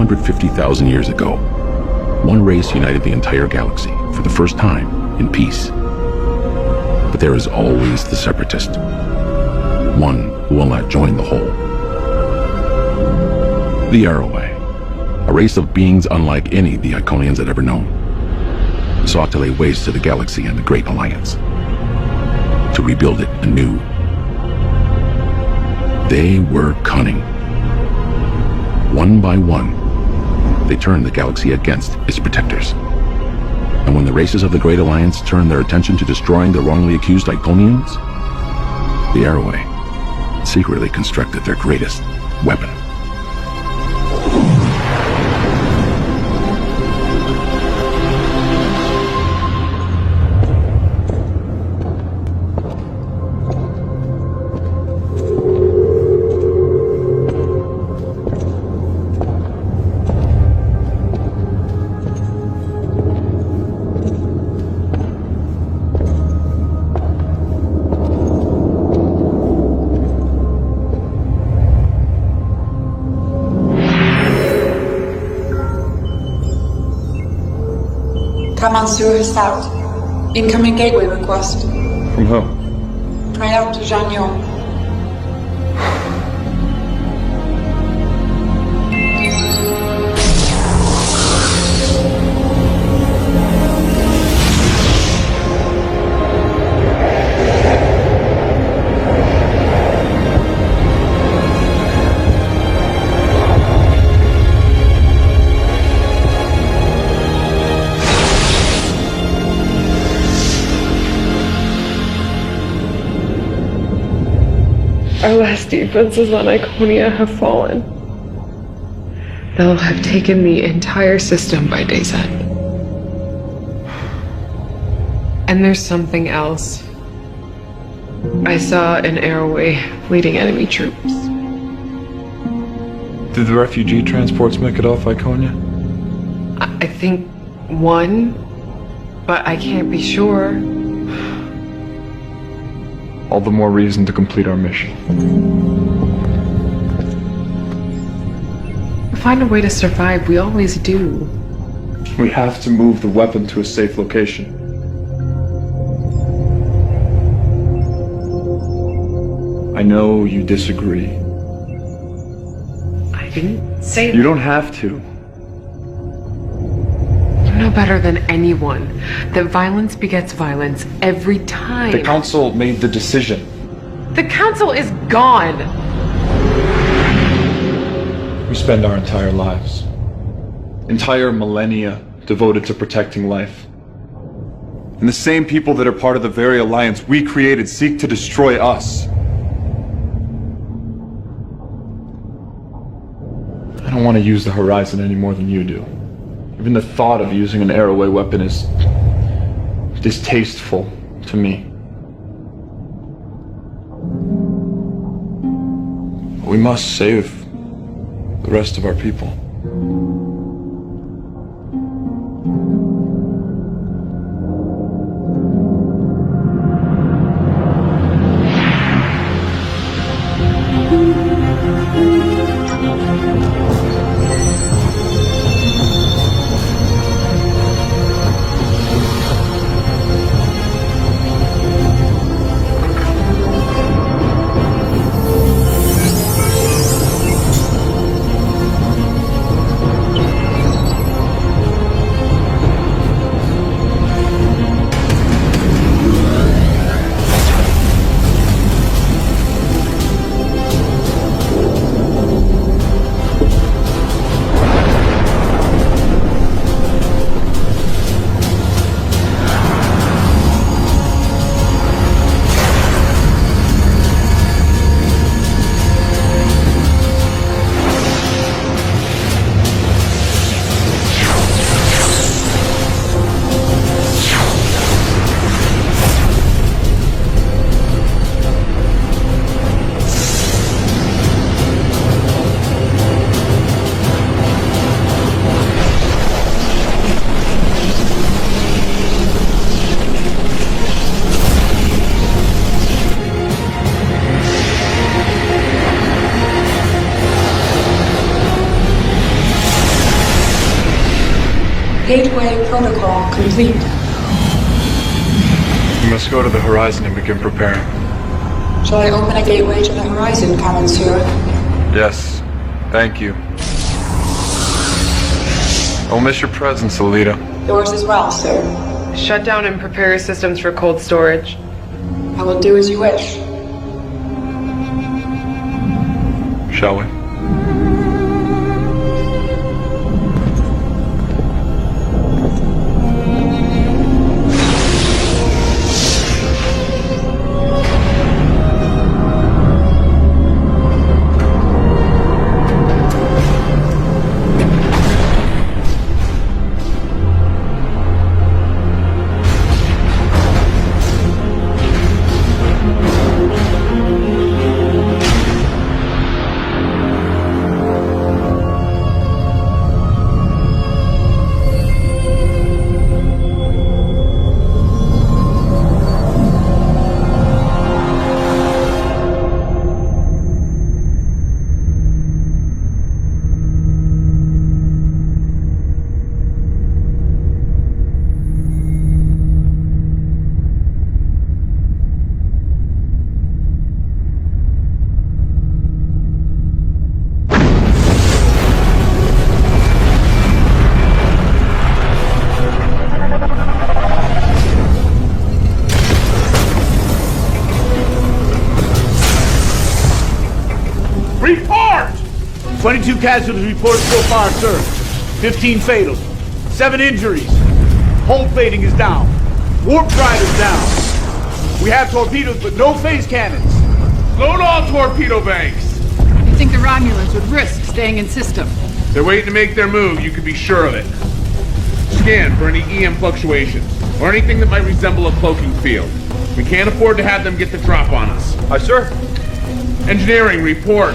250,000 years ago, one race united the entire galaxy for the first time in peace. But there is always the separatist, one who will not join the whole. The Arrowway, a race of beings unlike any the Iconians had ever known, sought to lay waste to the galaxy and the Great Alliance, to rebuild it anew. They were cunning. One by one, they turned the galaxy against its protectors. And when the races of the Great Alliance turned their attention to destroying the wrongly accused Iconians, the Arrowway secretly constructed their greatest weapon. Command sewer south. Incoming gateway request. From who? Try out to Jean Yon. Our last defenses on Iconia have fallen. They'll have taken the entire system by day's end. And there's something else. I saw an Arrowway leading enemy troops. Did the refugee transports make it off Iconia? I think one, but I can't be sure. All the more reason to complete our mission. Find a way to survive, we always do. We have to move the weapon to a safe location. I know you disagree. I didn't say that. You don't have to. You know better than anyone that violence begets violence every time. The Council made the decision. The Council is gone! We spend our entire lives, entire millennia, devoted to protecting life. And the same people that are part of the very alliance we created seek to destroy us. I don't want to use the Horizon any more than you do. Even the thought of using an Arrowway weapon is distasteful to me. We must save the rest of our people. Gateway protocol complete. We must go to the horizon and begin preparing. Shall I open a gateway to the horizon, Monsieur? Yes, thank you. I'll miss your presence, Alita. Yours as well, sir. Shut down and prepare your systems for cold storage. I will do as you wish. Shall we? Report! 22 casualties reported so far, sir. 15 fatal. 7 injuries. Hull plating is down. Warp drive down. We have torpedoes, but no phase cannons. Load all torpedo banks. You think the Romulans would risk staying in system? They're waiting to make their move, you can be sure of it. Scan for any EM fluctuations, or anything that might resemble a cloaking field. We can't afford to have them get the drop on us. Aye, sir. Engineering, report.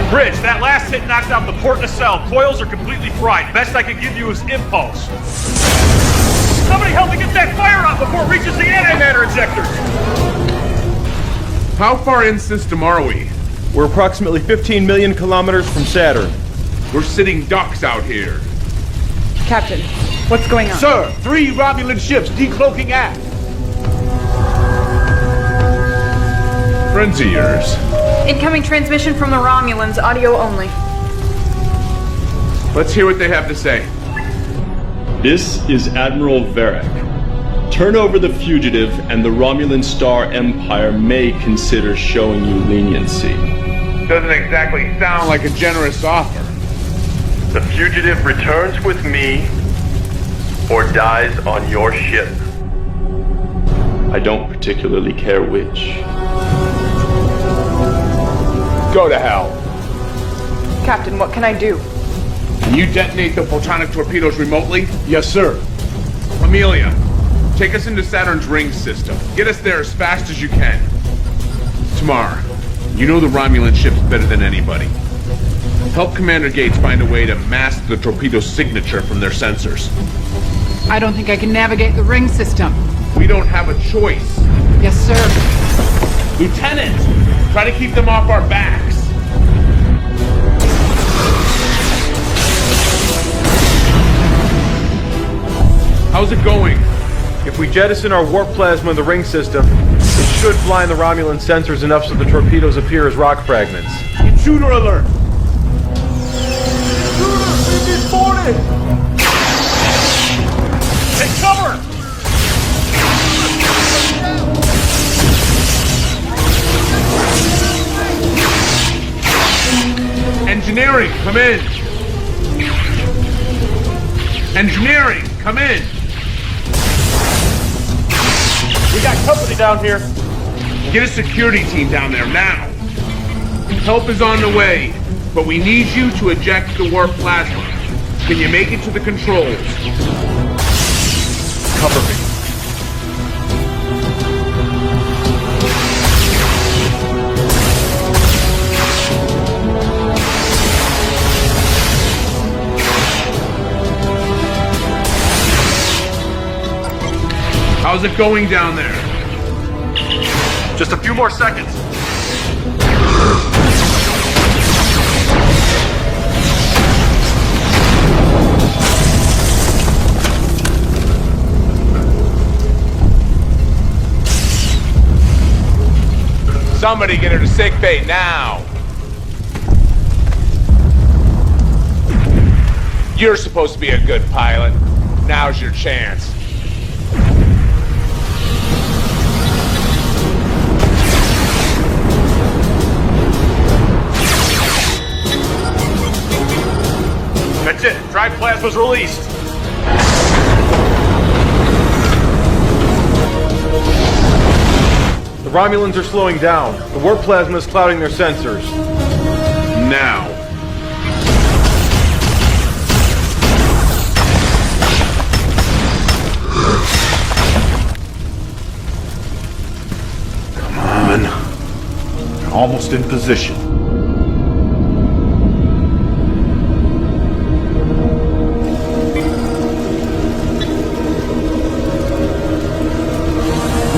Bridge, that last hit knocked out the port nacelle. Coils are completely fried. Best I could give you is impulse. Somebody help me get that fire out before it reaches the antimatter injectors! How far in system are we? We're approximately 15 million kilometers from Saturn. We're sitting ducks out here. Captain, what's going on? Sir, 3 Romulan ships decloaking aft. Friends of yours. Incoming transmission from the Romulans, audio only. Let's hear what they have to say. This is Admiral Varric. Turn over the fugitive and the Romulan Star Empire may consider showing you leniency. Doesn't exactly sound like a generous offer. The fugitive returns with me or dies on your ship. I don't particularly care which. Go to hell. Captain, what can I do? Can you detonate the photonic torpedoes remotely? Yes, sir. Amelia, take us into Saturn's ring system. Get us there as fast as you can. Tamar, you know the Romulan ships better than anybody. Help Commander Gates find a way to mask the torpedo signature from their sensors. I don't think I can navigate the ring system. We don't have a choice. Yes, sir. Lieutenant, try to keep them off our backs. How's it going? If we jettison our warp plasma in the ring system, it should blind the Romulan sensors enough so the torpedoes appear as rock fragments. Intruder alert! Intruder, we've been boarded! Take cover! Engineering, come in! Engineering, come in! We got company down here. Get a security team down there now. Help is on the way, but we need you to eject the warp plasma. Can you make it to the controls? Cover me. How's it going down there? Just a few more seconds. Somebody get her to sickbay now! You're supposed to be a good pilot. Now's your chance. That's it. Drive plasma's released. The Romulans are slowing down. The warp plasma is clouding their sensors. Now. Come on. You're almost in position.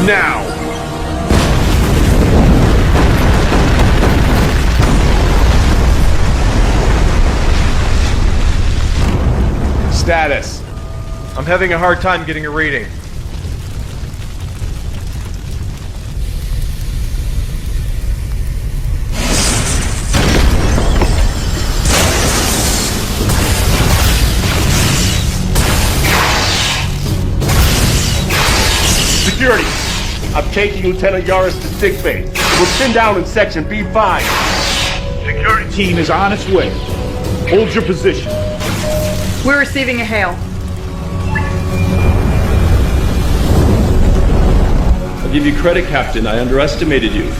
Now! Status. I'm having a hard time getting a reading. Security. I'm taking Lieutenant Yaris to sickbay. We're pinned down in section B5. Security team is on its way. Hold your position. We're receiving a hail. I'll give you credit, Captain. I underestimated you.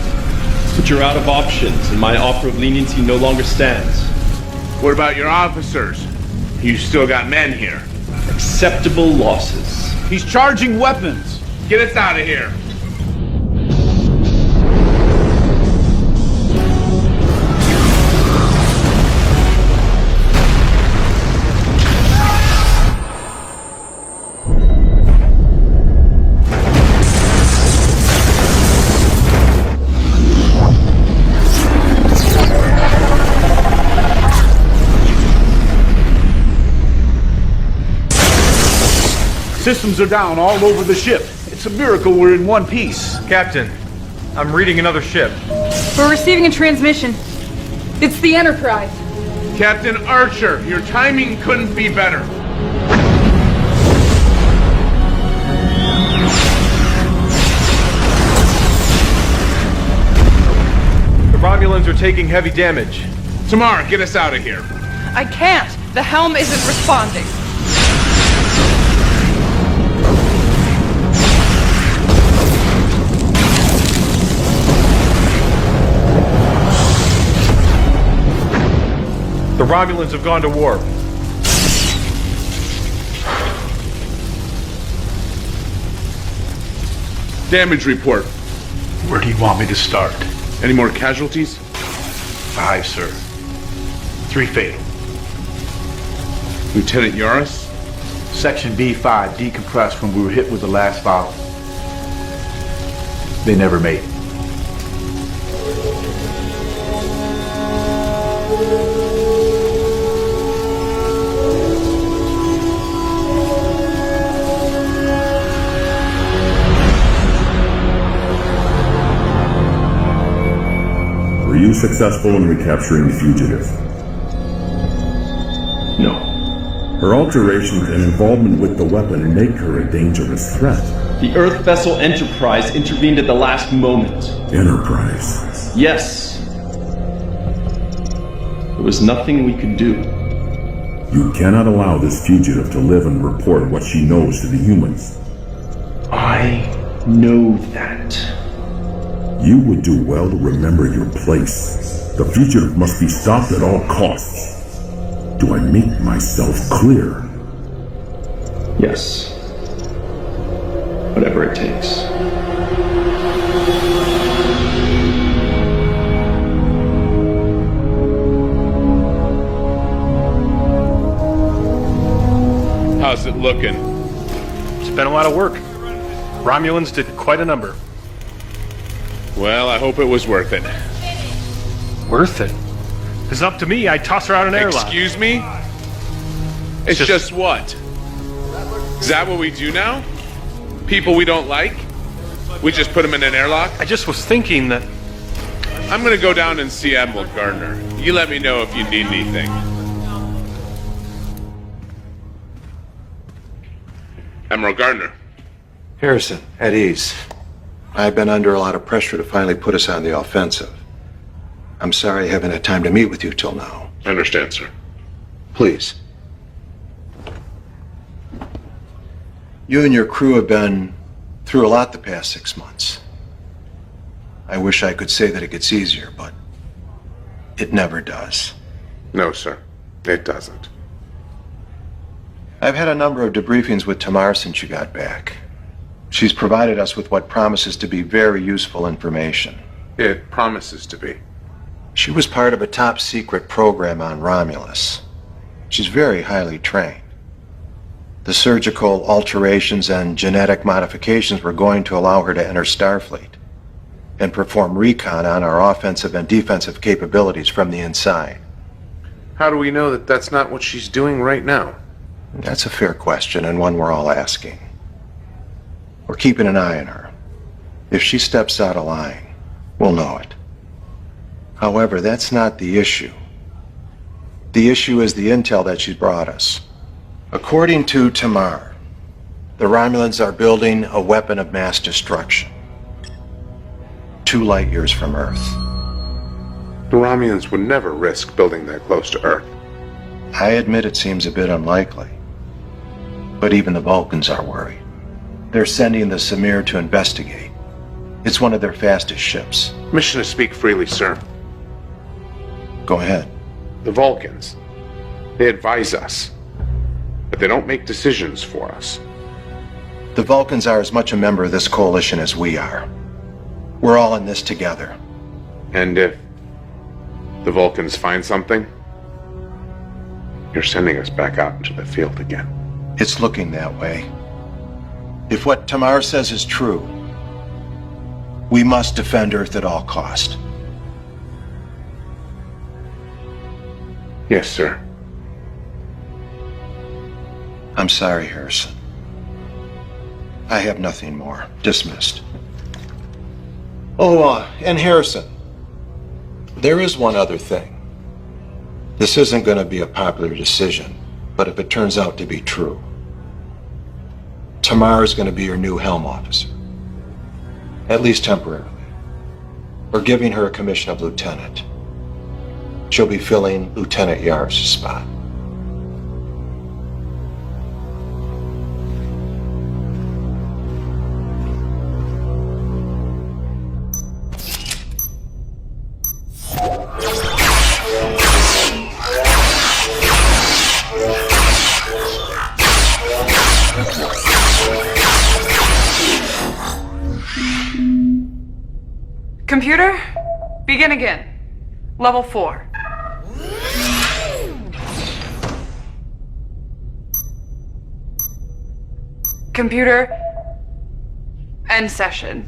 But you're out of options, and my offer of leniency no longer stands. What about your officers? You still got men here. Acceptable losses. He's charging weapons. Get us out of here. Systems are down all over the ship. It's a miracle we're in one piece. Captain, I'm reading another ship. We're receiving a transmission. It's the Enterprise. Captain Archer, your timing couldn't be better. The Romulans are taking heavy damage. Tamara, get us out of here. I can't. The helm isn't responding. The Romulans have gone to warp. Damage report. Where do you want me to start? Any more casualties? 5, sir. 3 fatal. Lieutenant Yaris? Section B5 decompressed when we were hit with the last volley. They never made it. Were you successful in recapturing the fugitive? No. Her alterations and involvement with the weapon make her a dangerous threat. The Earth vessel Enterprise intervened at the last moment. Enterprise? Yes. There was nothing we could do. You cannot allow this fugitive to live and report what she knows to the humans. I know that. You would do well to remember your place. The fugitive must be stopped at all costs. Do I make myself clear? Yes. Whatever it takes. How's it looking? It's been a lot of work. Romulans did quite a number. Well, I hope it was worth it. Worth it? It's up to me. I'd toss her out an airlock. Excuse me? It's just what? Is that what we do now? People we don't like? We just put them in an airlock? I just was thinking that I'm gonna go down and see Admiral Gardner. You let me know if you need anything. Admiral Gardner. Harrison, at ease. I've been under a lot of pressure to finally put us on the offensive. I'm sorry I haven't had time to meet with you till now. I understand, sir. Please. You and your crew have been through a lot the past 6 months. I wish I could say that it gets easier, but it never does. No, sir. It doesn't. I've had a number of debriefings with Tamar since you got back. She's provided us with what promises to be very useful information. It promises to be. She was part of a top secret program on Romulus. She's very highly trained. The surgical alterations and genetic modifications were going to allow her to enter Starfleet and perform recon on our offensive and defensive capabilities from the inside. How do we know that that's not what she's doing right now? That's a fair question, and one we're all asking. We're keeping an eye on her. If she steps out of line, we'll know it. However, that's not the issue. The issue is the intel that she's brought us. According to Tamar, the Romulans are building a weapon of mass destruction. 2 light years from Earth. The Romulans would never risk building that close to Earth. I admit it seems a bit unlikely. But even the Vulcans are worried. They're sending the Samir to investigate. It's one of their fastest ships. Mission to speak freely, sir. Go ahead. The Vulcans. They advise us. But they don't make decisions for us. The Vulcans are as much a member of this coalition as we are. We're all in this together. And if the Vulcans find something, you're sending us back out into the field again. It's looking that way. If what Tamar says is true, we must defend Earth at all cost. Yes, sir. I'm sorry, Harrison. I have nothing more. Dismissed. Oh, and Harrison, there is one other thing. This isn't going to be a popular decision, but if it turns out to be true, Tamar is going to be your new helm officer. At least temporarily. We're giving her a commission of lieutenant. She'll be filling Lieutenant Yar's spot. Computer, begin again. Level 4. Computer, end session.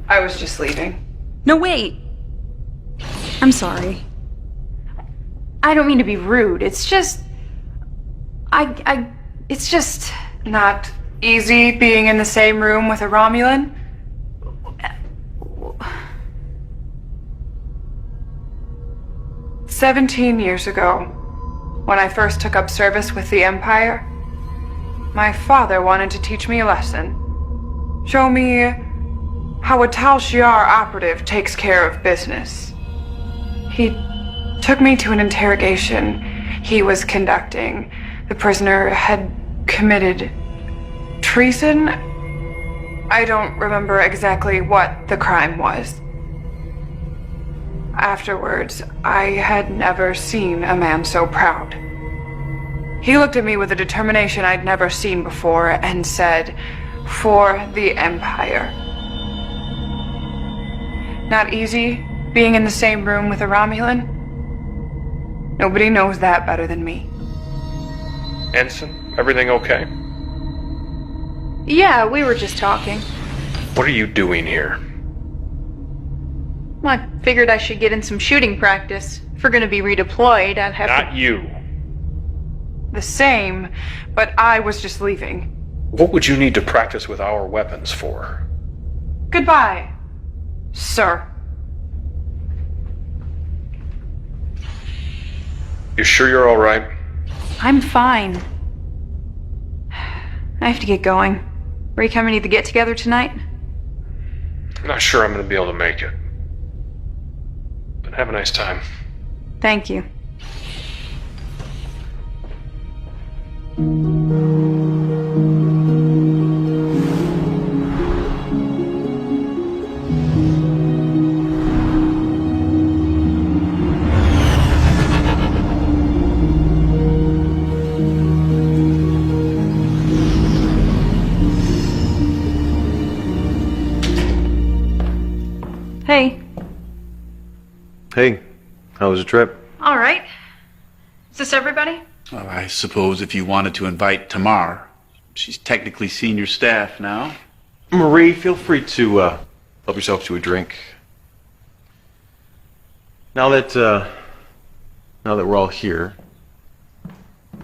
I was just leaving. No, wait. I'm sorry. I don't mean to be rude. It's just... It's just... Not easy being in the same room with a Romulan. 17 years ago, when I first took up service with the Empire, my father wanted to teach me a lesson. Show me how a Tal Shiar operative takes care of business. He took me to an interrogation he was conducting. The prisoner had committed treason. I don't remember exactly what the crime was. Afterwards, I had never seen a man so proud. He looked at me with a determination I'd never seen before and said, "For the Empire." Not easy being in the same room with a Romulan. Nobody knows that better than me. Ensign, everything okay? Yeah, we were just talking. What are you doing here? Well, I figured I should get in some shooting practice. If we're gonna be redeployed, I'd have Not you. The same, but I was just leaving. What would you need to practice with our weapons for? Goodbye, sir. You sure you're all right? I'm fine. I have to get going. Are you coming to the get-together tonight? I'm not sure I'm going to be able to make it. But have a nice time. Thank you. Hey. Hey, how was the trip? All right. Is this everybody? Well, I suppose if you wanted to invite Tamar, she's technically senior staff now. Marie, feel free to help yourself to a drink. Now that we're all here,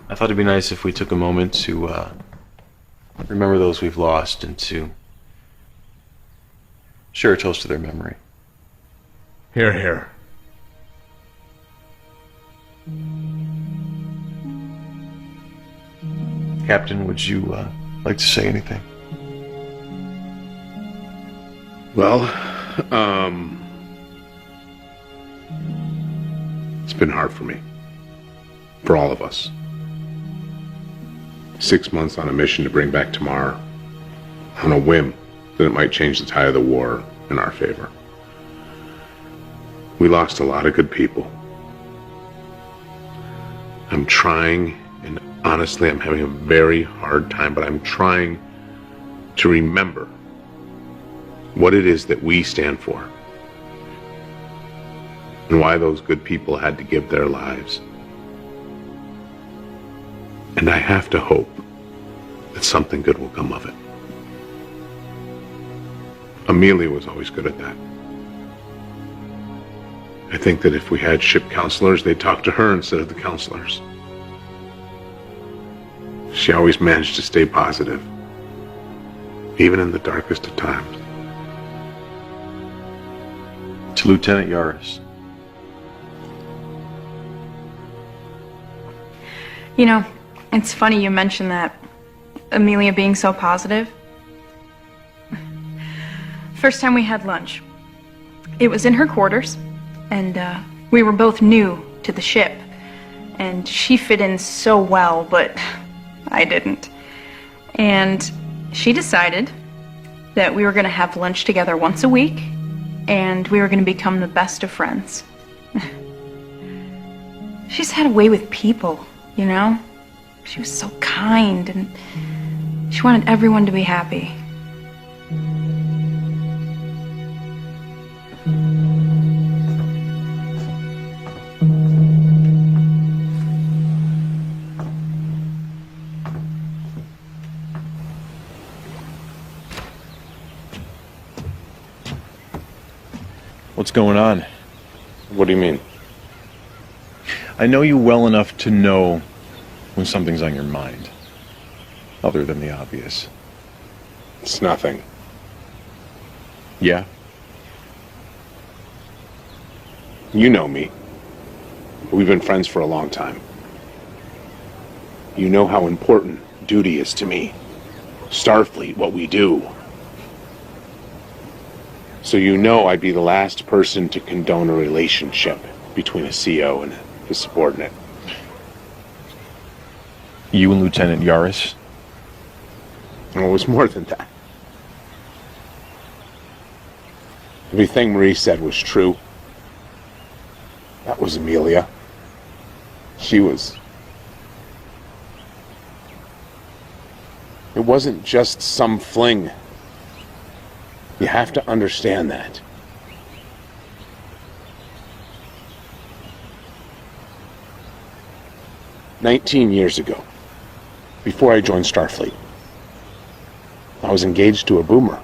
I thought it'd be nice if we took a moment to remember those we've lost and to share a toast to their memory. Here, here. Captain, would you like to say anything? Well, it's been hard for me. For all of us. 6 months on a mission to bring back Tamar on a whim that it might change the tide of the war in our favor. We lost a lot of good people. I'm trying, and honestly, I'm having a very hard time, but I'm trying to remember what it is that we stand for and why those good people had to give their lives. And I have to hope that something good will come of it. Amelia was always good at that. I think that if we had ship counselors, they'd talk to her instead of the counselors. She always managed to stay positive, even in the darkest of times. To Lieutenant Yaris. You know, it's funny you mentioned that. Amelia being so positive. First time we had lunch. It was in her quarters, and we were both new to the ship. And she fit in so well, but I didn't. And she decided that we were going to have lunch together once a week, and we were going to become the best of friends. She's had a way with people, you know? She was so kind, and she wanted everyone to be happy. What's going on? What do you mean? I know you well enough to know when something's on your mind, other than the obvious. It's nothing. Yeah? You know me. We've been friends for a long time. You know how important duty is to me. Starfleet, what we do. So you know I'd be the last person to condone a relationship between a CO and his subordinate. You and Lieutenant Yaris? Well, it was more than that. Everything Marie said was true. That was Amelia. She was... It wasn't just some fling. You have to understand that. "19 years ago, before I joined Starfleet, I was engaged to a boomer.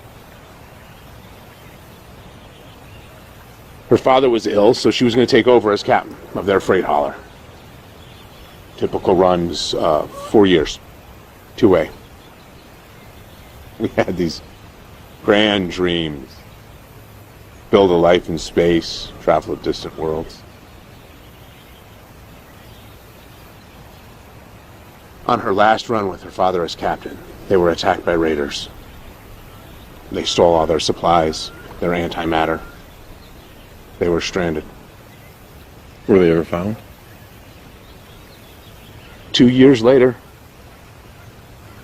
Her father was ill, so she was going to take over as captain of their freight hauler. Typical runs, 4 years, 2A. We had these grand dreams. Build a life in space, travel to distant worlds. On her last run with her father as captain, they were attacked by raiders. They stole all their supplies, their antimatter. They were stranded. Were they ever found? 2 years later.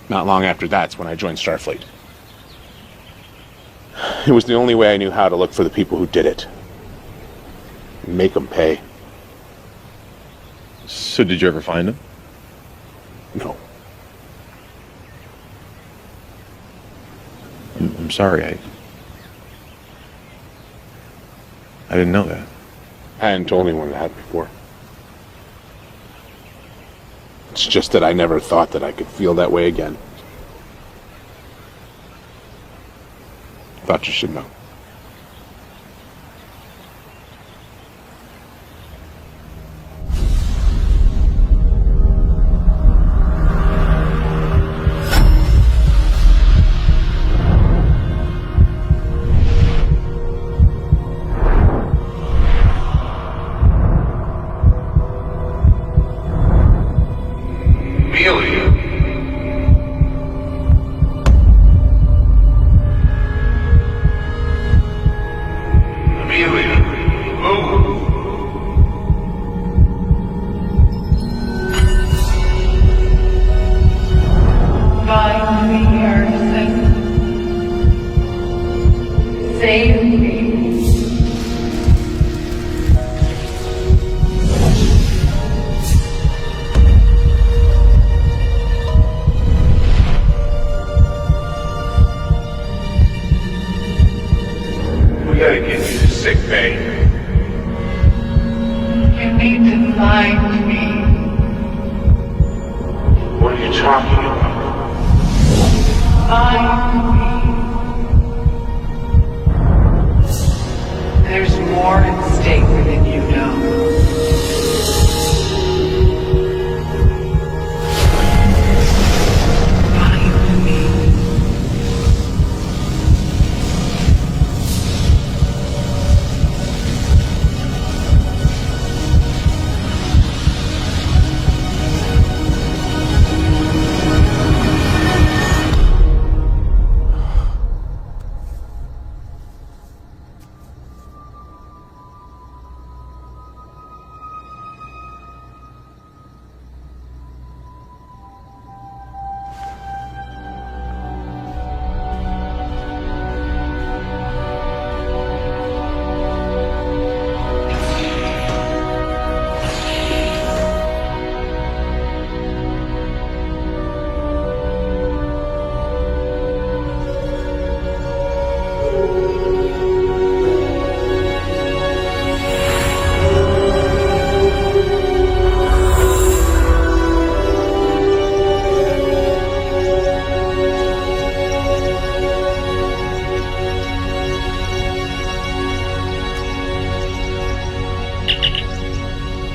Not long after that's when I joined Starfleet. It was the only way I knew how to look for the people who did it. Make them pay. So did you ever find them? No. I'm sorry, I didn't know that. I hadn't told anyone that before. It's just that I never thought that I could feel that way again. Thought you should know.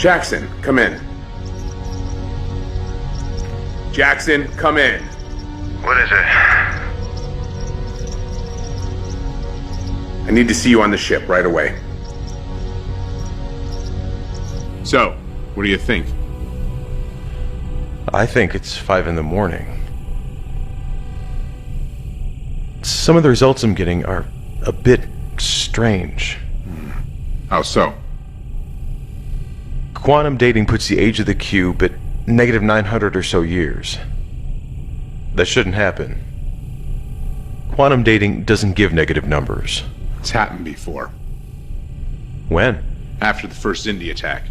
Jackson, come in. Jackson, come in. What is it? I need to see you on the ship right away. So, what do you think? I think it's 5 in the morning. Some of the results I'm getting are a bit strange. How so? Quantum dating puts the age of the cube at negative 900 or so years. That shouldn't happen. Quantum dating doesn't give negative numbers. It's happened before. When? After the first Indy attack.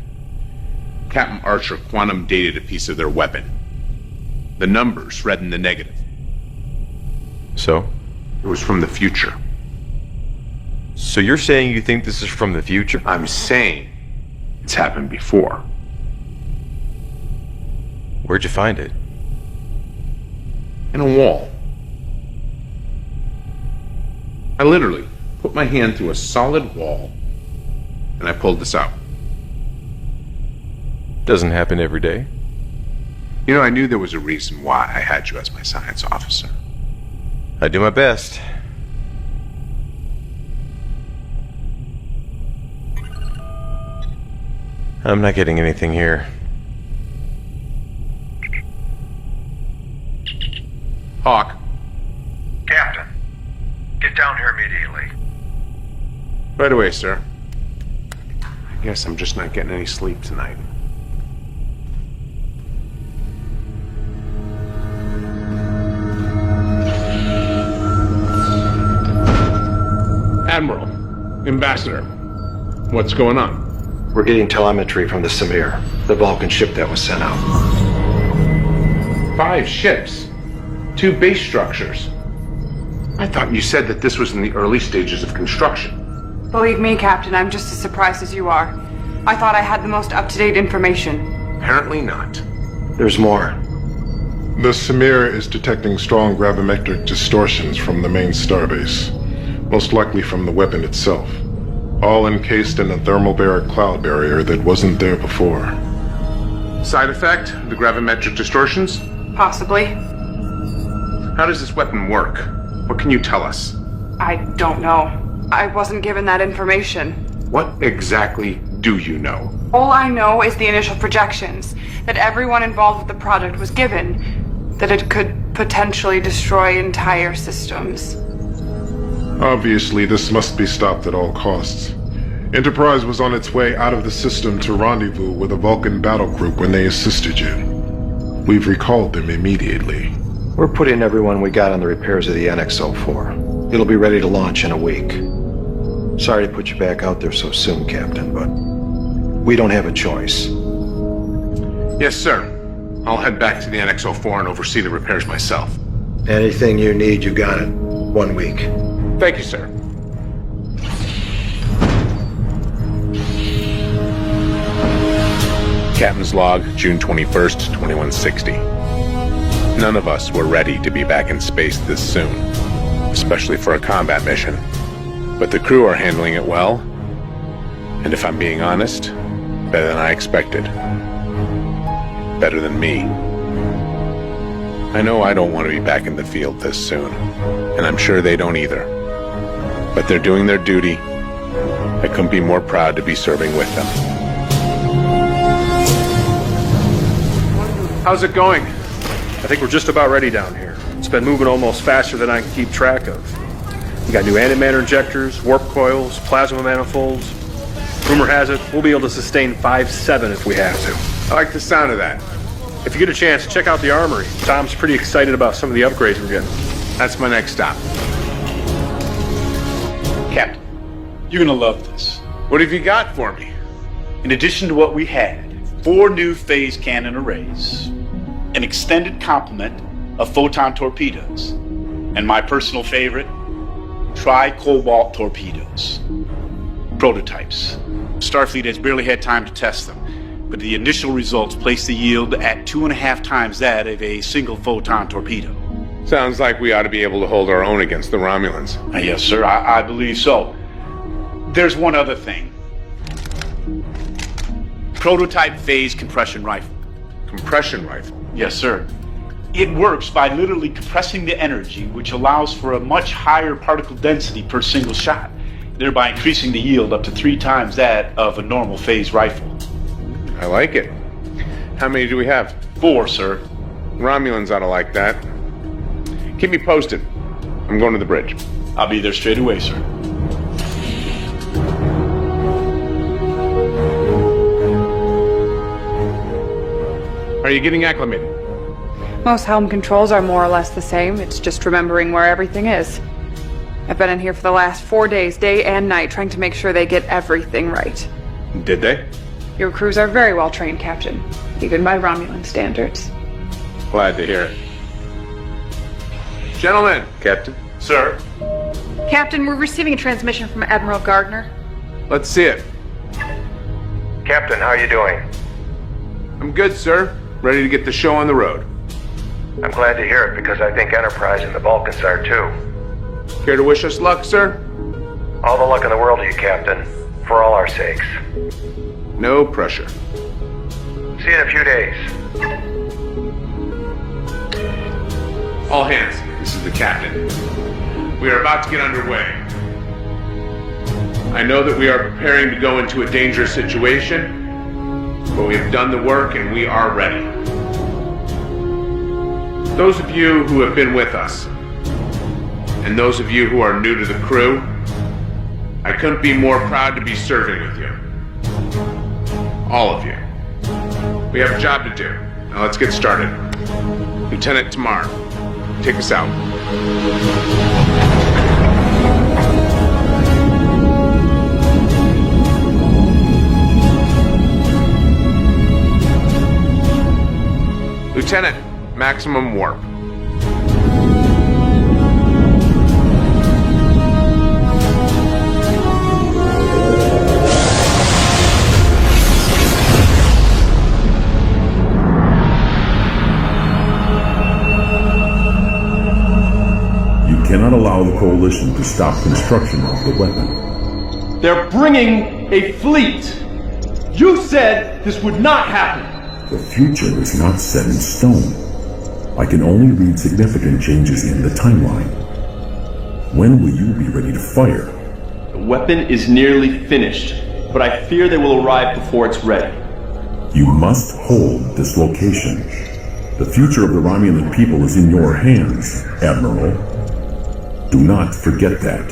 Captain Archer quantum dated a piece of their weapon. The numbers read in the negative. So? It was from the future. So you're saying you think this is from the future? I'm saying it's happened before. Where'd you find it? In a wall. I literally put my hand through a solid wall and I pulled this out. Doesn't happen every day. You know, I knew there was a reason why I had you as my science officer. I do my best. I'm not getting anything here. Hawk. Captain, get down here immediately. Right away, sir. I guess I'm just not getting any sleep tonight. Admiral, Ambassador, what's going on? We're getting telemetry from the Samir, the Vulcan ship that was sent out. 5 ships. 2 base structures. I thought you said that this was in the early stages of construction. Believe me, Captain, I'm just as surprised as you are. I thought I had the most up-to-date information. Apparently not. There's more. The Samir is detecting strong gravimetric distortions from the main starbase, most likely from the weapon itself, all encased in a thermal-baric cloud barrier that wasn't there before. Side effect? The gravimetric distortions? Possibly. How does this weapon work? What can you tell us? I don't know. I wasn't given that information. What exactly do you know? All I know is the initial projections, that everyone involved with the project was given, that it could potentially destroy entire systems. Obviously, this must be stopped at all costs. Enterprise was on its way out of the system to rendezvous with a Vulcan battle group when they assisted you. We've recalled them immediately. We're putting everyone we got on the repairs of the NX-04. It'll be ready to launch in a week. Sorry to put you back out there so soon, Captain, but we don't have a choice. Yes, sir. I'll head back to the NX-04 and oversee the repairs myself. Anything you need, you got it. 1 week. Thank you, sir. Captain's log, June 21st, 2160. None of us were ready to be back in space this soon, especially for a combat mission. But the crew are handling it well, and if I'm being honest, better than I expected. Better than me. I know I don't want to be back in the field this soon, and I'm sure they don't either. But they're doing their duty. I couldn't be more proud to be serving with them. How's it going? I think we're just about ready down here. It's been moving almost faster than I can keep track of. We got new antimatter injectors, warp coils, plasma manifolds. Rumor has it, we'll be able to sustain 5-7 if we have to. I like the sound of that. If you get a chance, check out the armory. Tom's pretty excited about some of the upgrades we're getting. That's my next stop. Captain, you're gonna love this. What have you got for me? In addition to what we had, 4 new phase cannon arrays, an extended complement of photon torpedoes, and my personal favorite, tri-cobalt torpedoes. Prototypes. Starfleet has barely had time to test them, but the initial results place the yield at 2.5 times that of a single photon torpedo. Sounds like we ought to be able to hold our own against the Romulans. Yes, sir, I believe so. There's one other thing. Prototype phase compression rifle. Compression rifle? Yes, sir. It works by literally compressing the energy, which allows for a much higher particle density per single shot, thereby increasing the yield up to 3 times that of a normal phase rifle. I like it. How many do we have? 4, sir. Romulans ought to like that. Keep me posted. I'm going to the bridge. I'll be there straight away, sir. Are you getting acclimated? Most helm controls are more or less the same. It's just remembering where everything is. I've been in here for the last 4 days, day and night, trying to make sure they get everything right. Did they? Your crews are very well trained, Captain, even by Romulan standards. Glad to hear it. Gentlemen. Captain? Sir? Captain, we're receiving a transmission from Admiral Gardner. Let's see it. Captain, how are you doing? I'm good, sir. Ready to get the show on the road. I'm glad to hear it because I think Enterprise and the Vulcans are too. Care to wish us luck, sir? All the luck in the world to you, Captain. For all our sakes. No pressure. See you in a few days. All hands, this is the captain. We are about to get underway. I know that we are preparing to go into a dangerous situation, but we have done the work and we are ready. Those of you who have been with us, and those of you who are new to the crew, I couldn't be more proud to be serving with you. All of you. We have a job to do. Now let's get started. Lieutenant Tamar, take us out. Lieutenant, maximum warp. You cannot allow the Coalition to stop construction of the weapon. They're bringing a fleet. You said this would not happen. The future is not set in stone. I can only read significant changes in the timeline. When will you be ready to fire? The weapon is nearly finished, but I fear they will arrive before it's ready. You must hold this location. The future of the Romulan people is in your hands, Admiral. Do not forget that.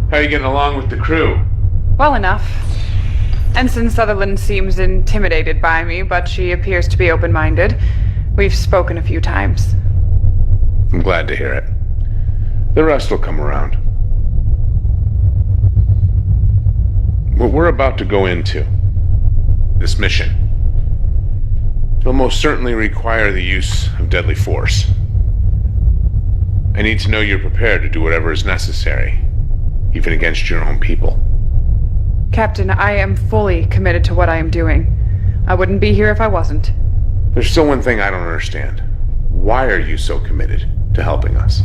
How are you getting along with the crew? Well enough. Ensign Sutherland seems intimidated by me, but she appears to be open-minded. We've spoken a few times. I'm glad to hear it. The rest will come around. What we're about to go into, this mission, will most certainly require the use of deadly force. I need to know you're prepared to do whatever is necessary, even against your own people. Captain, I am fully committed to what I am doing. I wouldn't be here if I wasn't. There's still one thing I don't understand. Why are you so committed to helping us?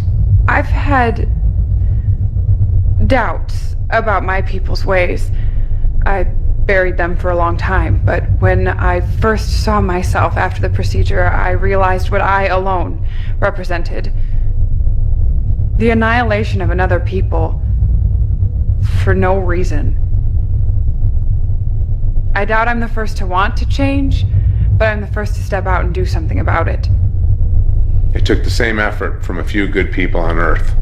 I've had doubts about my people's ways. I buried them for a long time, but when I first saw myself after the procedure, I realized what I alone represented. The annihilation of another people for no reason. I doubt I'm the first to want to change, but I'm the first to step out and do something about it. It took the same effort from a few good people on Earth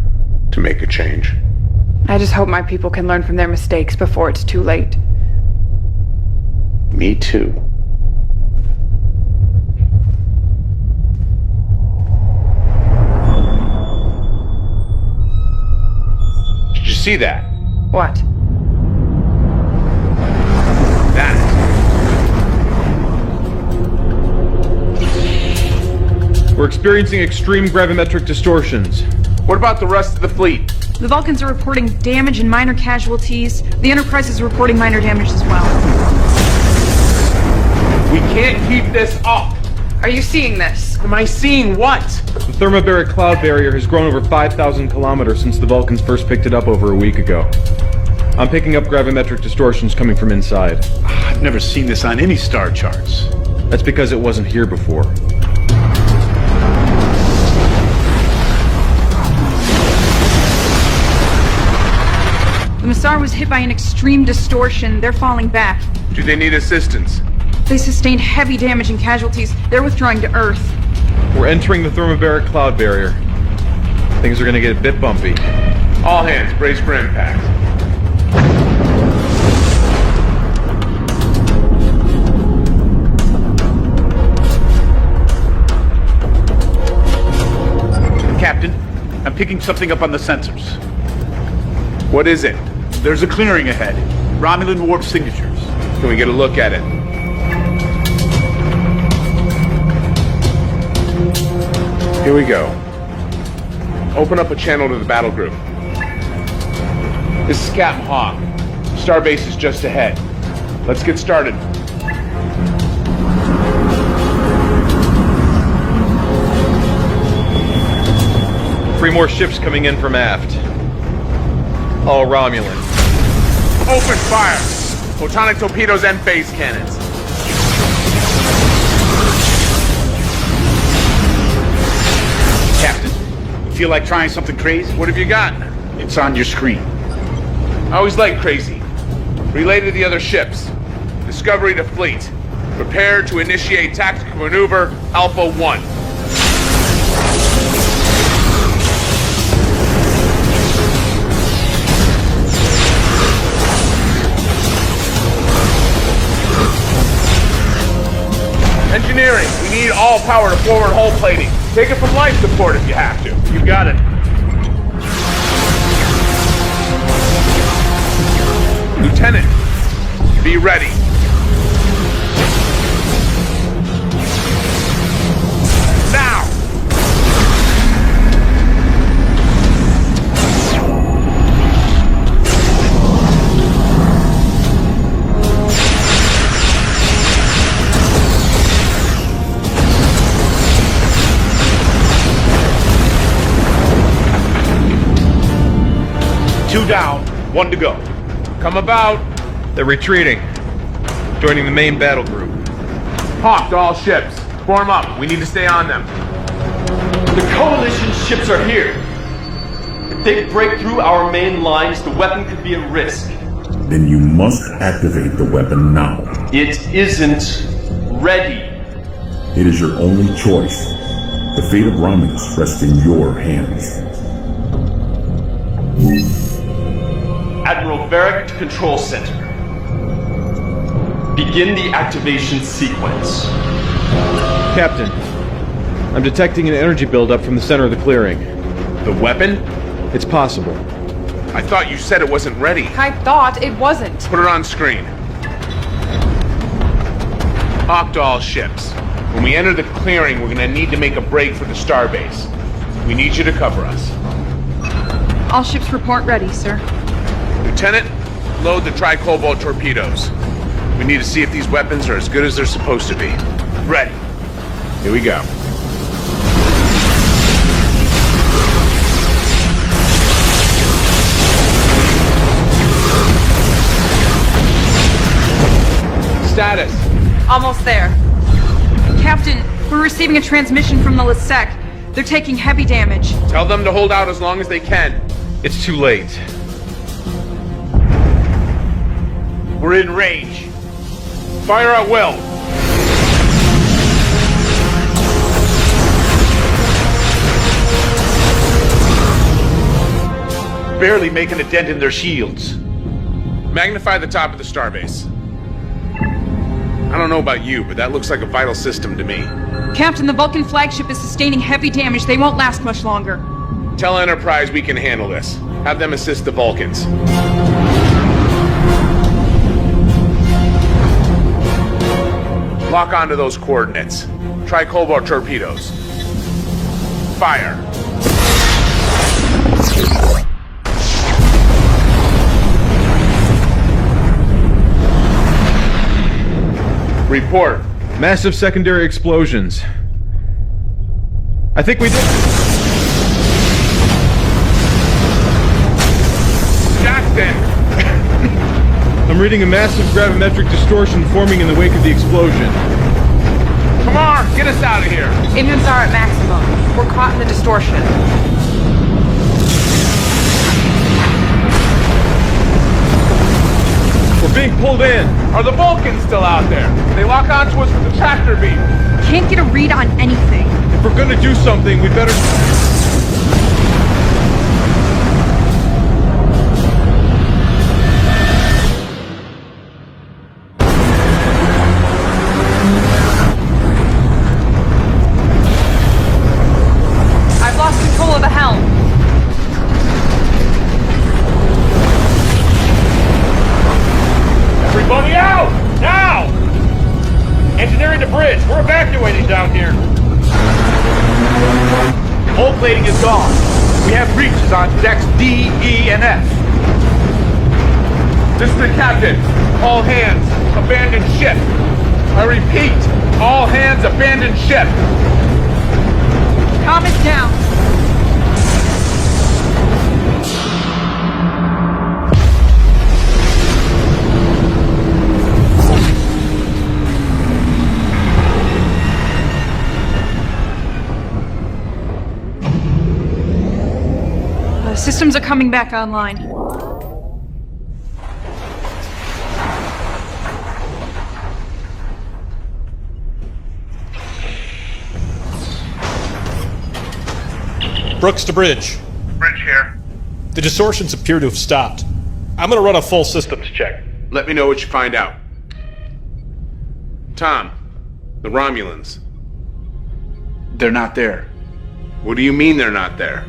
to make a change. I just hope my people can learn from their mistakes before it's too late. Me too. Did you see that? What? That. We're experiencing extreme gravimetric distortions. What about the rest of the fleet? The Vulcans are reporting damage and minor casualties. The Enterprise is reporting minor damage as well. We can't keep this up. Are you seeing this? Am I seeing what? The thermobaric cloud barrier has grown over 5,000 kilometers since the Vulcans first picked it up over a week ago. I'm picking up gravimetric distortions coming from inside. I've never seen this on any star charts. That's because it wasn't here before. The Massar was hit by an extreme distortion. They're falling back. Do they need assistance? They sustained heavy damage and casualties. They're withdrawing to Earth. We're entering the thermobaric cloud barrier. Things are gonna get a bit bumpy. All hands, brace for impact. Captain, I'm picking something up on the sensors. What is it? There's a clearing ahead. Romulan warp signatures. Can we get a look at it? Here we go. Open up a channel to the battle group. This is Captain Hawk. Starbase is just ahead. Let's get started. Three more ships coming in from aft. All Romulan. Open fire! Photonic torpedoes and phase cannons. Captain, feel like trying something crazy? What have you got? It's on your screen. I always like crazy. Relay to the other ships. Discovery to fleet. Prepare to initiate tactical maneuver Alpha 1. Engineering, we need all power to forward hull plating. Take it from life support if you have to. You got it. Lieutenant, be ready. Now! Two down, one to go. Come about. They're retreating. Joining the main battle group. Hawk to all ships. Form up. We need to stay on them. The Coalition ships are here. If they break through our main lines, the weapon could be at risk. Then you must activate the weapon now. It isn't ready. It is your only choice. The fate of Romulus rests in your hands. Admiral Varric to Control Center. Begin the activation sequence. Captain, I'm detecting an energy buildup from the center of the clearing. The weapon? It's possible. I thought you said it wasn't ready. I thought it wasn't. Put it on screen. Hawk to all ships. When we enter the clearing, we're gonna need to make a break for the starbase. We need you to cover us. All ships report ready, sir. Lieutenant, load the tri-cobalt torpedoes. We need to see if these weapons are as good as they're supposed to be. Ready. Here we go. Status. Almost there. Captain, we're receiving a transmission from the Lisek. They're taking heavy damage. Tell them to hold out as long as they can. It's too late. We're in range. Fire at will. Barely making a dent in their shields. Magnify the top of the starbase. I don't know about you, but that looks like a vital system to me. Captain, the Vulcan flagship is sustaining heavy damage. They won't last much longer. Tell Enterprise we can handle this. Have them assist the Vulcans. Lock onto those coordinates. Try cobalt torpedoes. Fire. Report. Massive secondary explosions. I think we did. Jackson! I'm reading a massive gravimetric distortion forming in the wake of the explosion. Come on, get us out of here. Engines are at maximum. We're caught in the distortion. We're being pulled in. Are the Vulcans still out there? They lock onto us with the tractor beam. Can't get a read on anything. If we're gonna do something, we better... I've lost control of the helm. Everybody out! Now! Engineering to bridge. We're evacuating down here. Hull plating is gone. We have breaches on decks D, E, and F. This is the captain. All hands, abandon ship. I repeat, all hands, abandon ship. Calm it down. The systems are coming back online. Brooks to bridge. Bridge here. The distortions appear to have stopped. I'm gonna run a full systems check. Let me know what you find out. Tom, the Romulans. They're not there. What do you mean they're not there?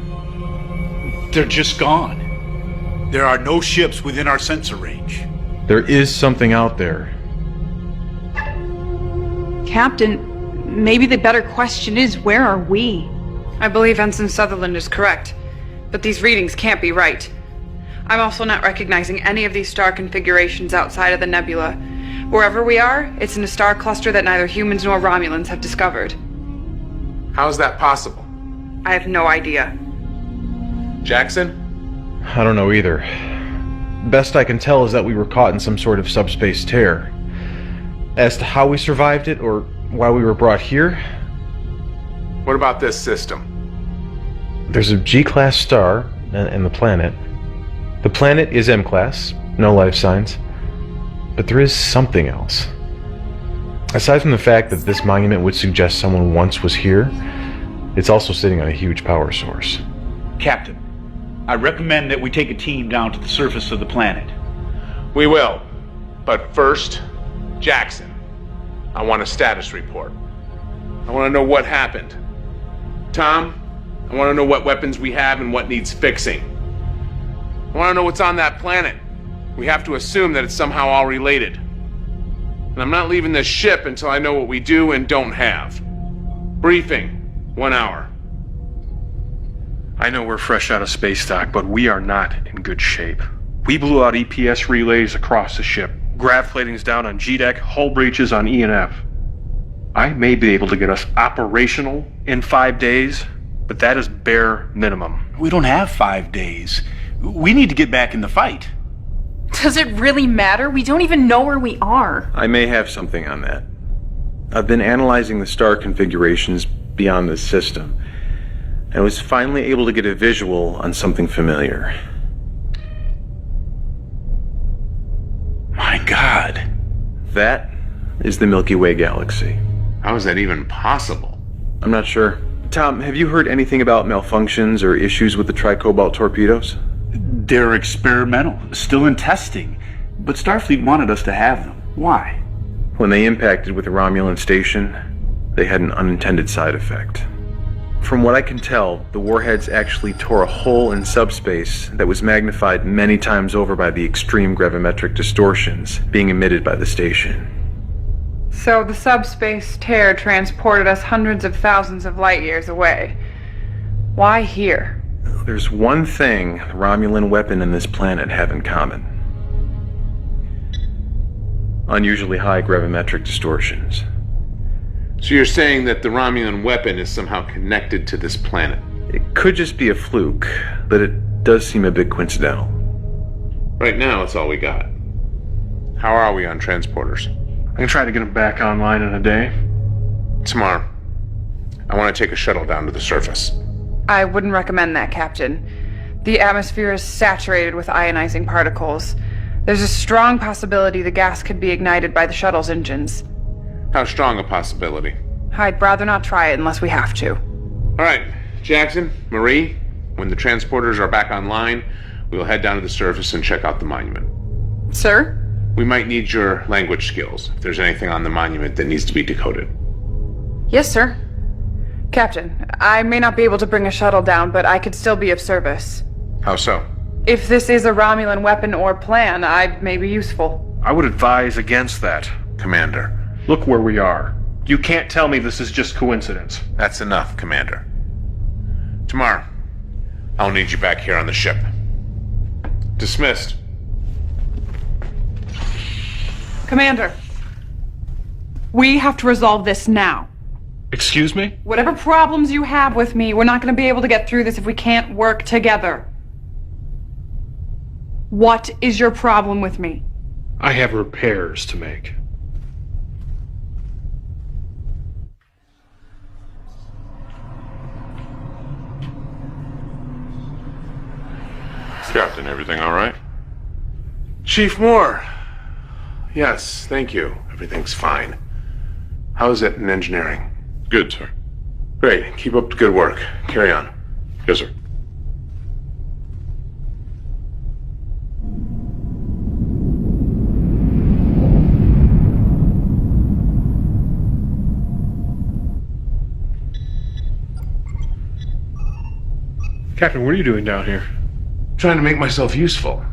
They're just gone. There are no ships within our sensor range. There is something out there. Captain, maybe the better question is, where are we? I believe Ensign Sutherland is correct, but these readings can't be right. I'm also not recognizing any of these star configurations outside of the nebula. Wherever we are, it's in a star cluster that neither humans nor Romulans have discovered. How is that possible? I have no idea. Jackson? I don't know either. Best I can tell is that we were caught in some sort of subspace tear. As to how we survived it, or why we were brought here, What about this system? there's a G-class star and the planet. The planet is M-class, no life signs. But there is something else. Aside from the fact that this monument would suggest someone once was here, it's also sitting on a huge power source. Captain, I recommend that we take a team down to the surface of the planet. We will. But first, Jackson. I want a status report. I want to know what happened. Tom, I want to know what weapons we have and what needs fixing. I want to know what's on that planet. We have to assume that it's somehow all related. And I'm not leaving this ship until I know what we do and don't have. Briefing. 1 hour. I know we're fresh out of space dock, but we are not in good shape. We blew out EPS relays across the ship. Grav plating's down on G-deck, hull breaches on E and F. I may be able to get us operational in 5 days, but that is bare minimum. We don't have 5 days. We need to get back in the fight. Does it really matter? We don't even know where we are. I may have something on that. I've been analyzing the star configurations beyond this system. I was finally able to get a visual on something familiar. My God. That is the Milky Way galaxy. How is that even possible? I'm not sure. Tom, have you heard anything about malfunctions or issues with the tricobalt torpedoes? They're experimental, still in testing. But Starfleet wanted us to have them. Why? When they impacted with the Romulan station, they had an unintended side effect. From what I can tell, the warheads actually tore a hole in subspace that was magnified many times over by the extreme gravimetric distortions being emitted by the station. So the subspace tear transported us hundreds of thousands of light years away. Why here? There's one thing the Romulan weapon and this planet have in common. Unusually high gravimetric distortions. So you're saying that the Romulan weapon is somehow connected to this planet? It could just be a fluke, but it does seem a bit coincidental. Right now, it's all we got. How are we on transporters? I can try to get them back online in a day. Tomorrow. I want to take a shuttle down to the surface. I wouldn't recommend that, Captain. The atmosphere is saturated with ionizing particles. There's a strong possibility the gas could be ignited by the shuttle's engines. How strong a possibility? I'd rather not try it unless we have to. All right, Jackson, Marie, when the transporters are back online, we'll head down to the surface and check out the monument. Sir? We might need your language skills, if there's anything on the monument that needs to be decoded. Yes, sir. Captain, I may not be able to bring a shuttle down, but I could still be of service. How so? If this is a Romulan weapon or plan, I may be useful. I would advise against that. Commander. Look where we are. You can't tell me this is just coincidence. That's enough, Commander. Tomorrow, I'll need you back here on the ship. Dismissed. Commander, we have to resolve this now. Excuse me? Whatever problems you have with me, we're not going to be able to get through this if we can't work together. What is your problem with me? I have repairs to make. Captain, everything all right? Chief Moore. Yes, thank you. Everything's fine. How's it in engineering? Good, sir. Great. Keep up the good work. Carry on. Yes, sir. Captain, what are you doing down here? Trying to make myself useful.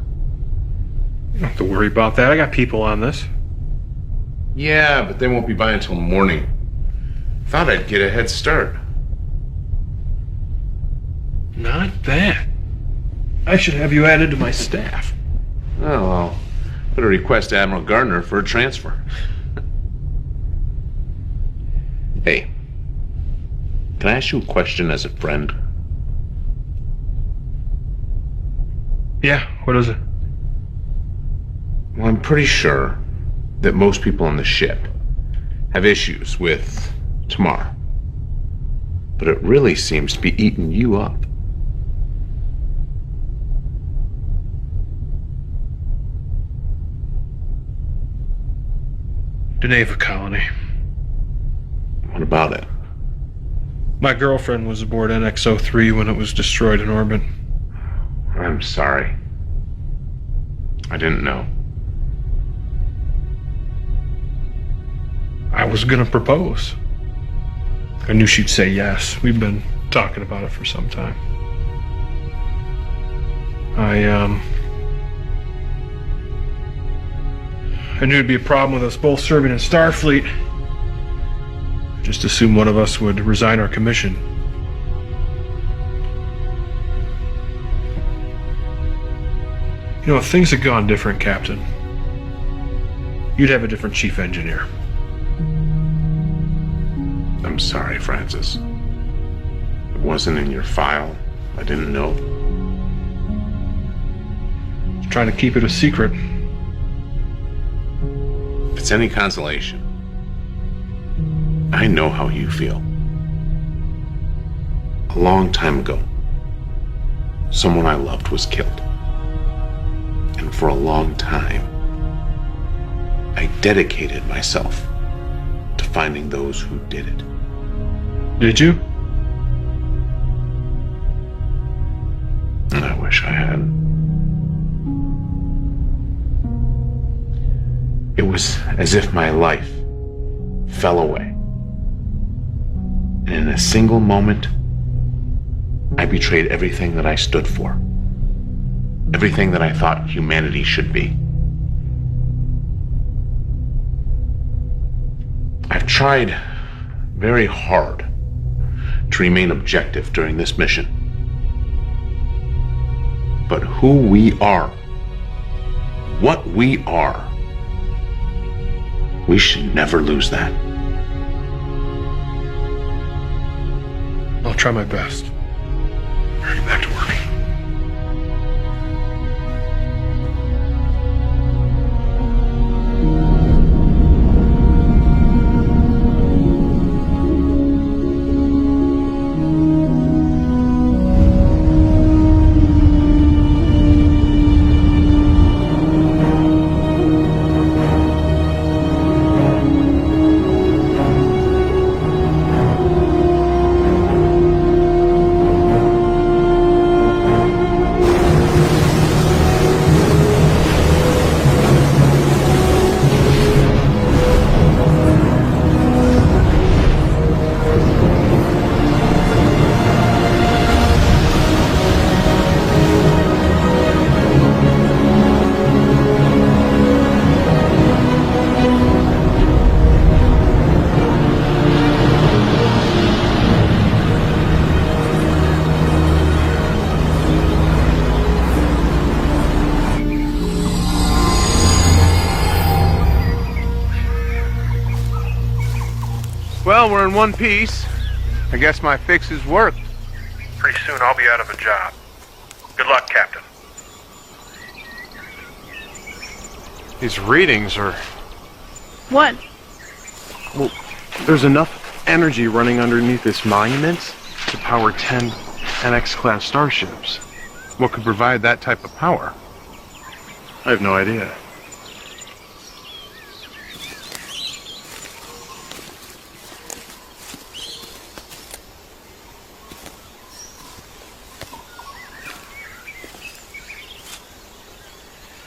You don't have to worry about that. I got people on this. Yeah, but they won't be by until morning. Thought I'd get a head start. Not bad. I should have you added to my staff. Oh, well, better request Admiral Gardner for a transfer. Hey, can I ask you a question as a friend? Yeah, what is it? Well, I'm pretty sure that most people on the ship have issues with tomorrow. But it really seems to be eating you up. Geneva colony. What about it? My girlfriend was aboard NX-03 when it was destroyed in orbit. I'm sorry. I didn't know. I was gonna propose. I knew she'd say yes. We've been talking about it for some time. I knew it'd be a problem with us both serving in Starfleet. Just assumed one of us would resign our commission. You know, if things had gone different, Captain, you'd have a different chief engineer. I'm sorry, Francis. It wasn't in your file. I didn't know. Just trying to keep it a secret. If it's any consolation, I know how you feel. A long time ago, someone I loved was killed. And for a long time, I dedicated myself to finding those who did it. Did you? I wish I had. It was as if my life fell away. And in a single moment, I betrayed everything that I stood for. Everything that I thought humanity should be. I've tried very hard to remain objective during this mission. But who we are, what we are, we should never lose that. I'll try my best. Get back to work. Well, we're in one piece. I guess my fix has worked. Pretty soon I'll be out of a job. Good luck, Captain. These readings are... What? Well, there's enough energy running underneath this monument to power 10 NX-class starships. What could provide that type of power? I have no idea.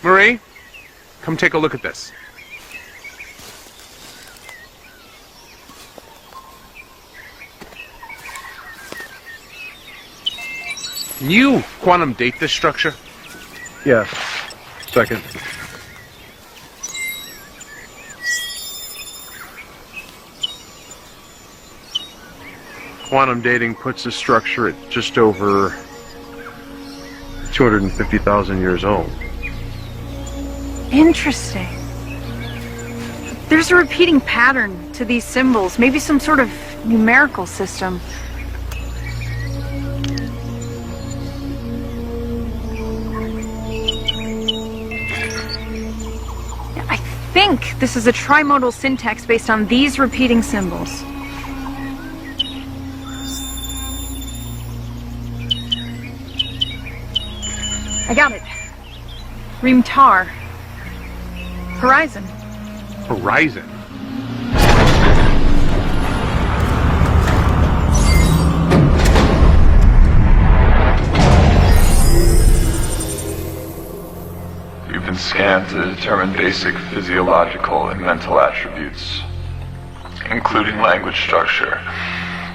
Marie, come take a look at this. Can you quantum date this structure? Yes. Second. Quantum dating puts the structure at just over 250,000 years old. Interesting. There's a repeating pattern to these symbols, maybe some sort of numerical system. I think this is a trimodal syntax based on these repeating symbols. I got it. Reem-tar. Horizon. Horizon? You've been scanned to determine basic physiological and mental attributes, including language structure,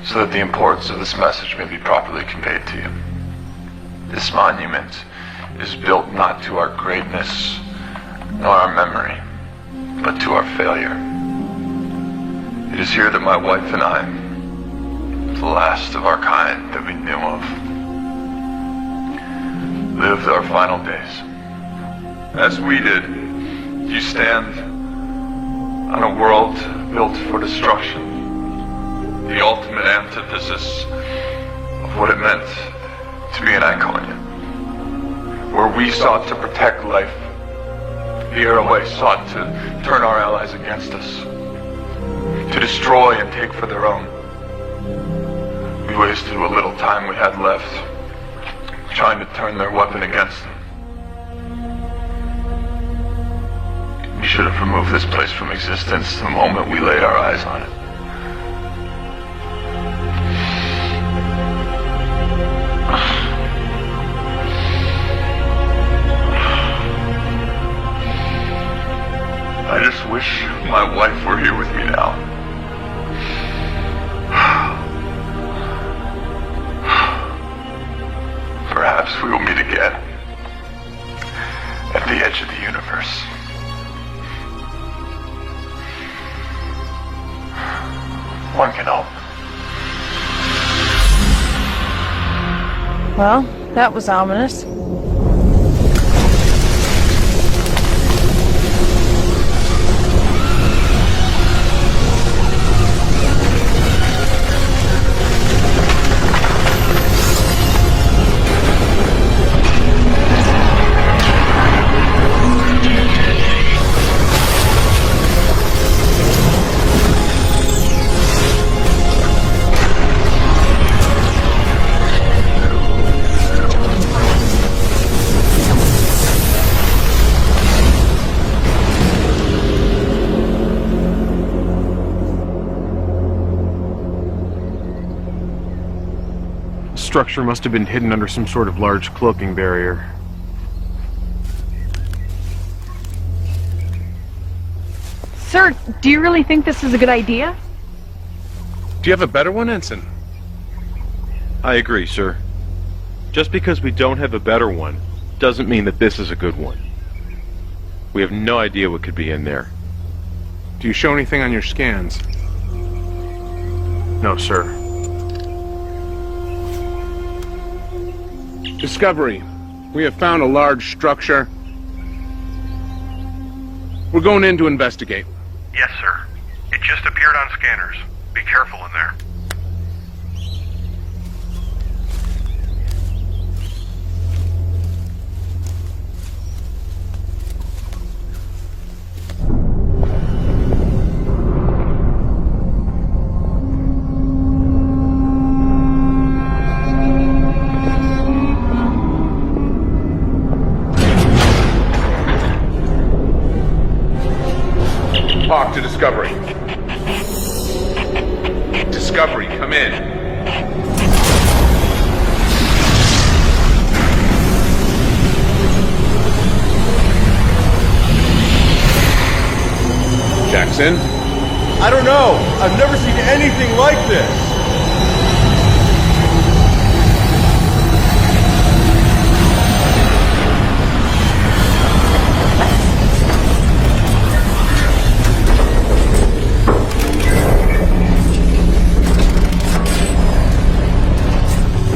so that the importance of this message may be properly conveyed to you. This monument is built not to our greatness, nor our memory, but to our failure. It is here that my wife and I, the last of our kind that we knew of, lived our final days. As we did, you stand on a world built for destruction, the ultimate antithesis of what it meant to be an Iconia. Where we sought to protect life, the Airway sought to turn our allies against us, to destroy and take for their own. We wasted what little time we had left, trying to turn their weapon against them. We should have removed this place from existence the moment we laid our eyes on it. I just wish my wife were here with me now. Perhaps we will meet again at the edge of the universe. One can hope. Well, that was ominous. Structure must have been hidden under some sort of large cloaking barrier. Sir, do you really think this is a good idea? Do you have a better one, Ensign? I agree, sir. Just because we don't have a better one doesn't mean that this is a good one. We have no idea what could be in there. Do you show anything on your scans? No, sir. Discovery. We have found a large structure. We're going in to investigate. Yes, sir. It just appeared on scanners. Be careful in there. Talk to Discovery. Discovery, come in. Sin? I don't know. I've never seen anything like this.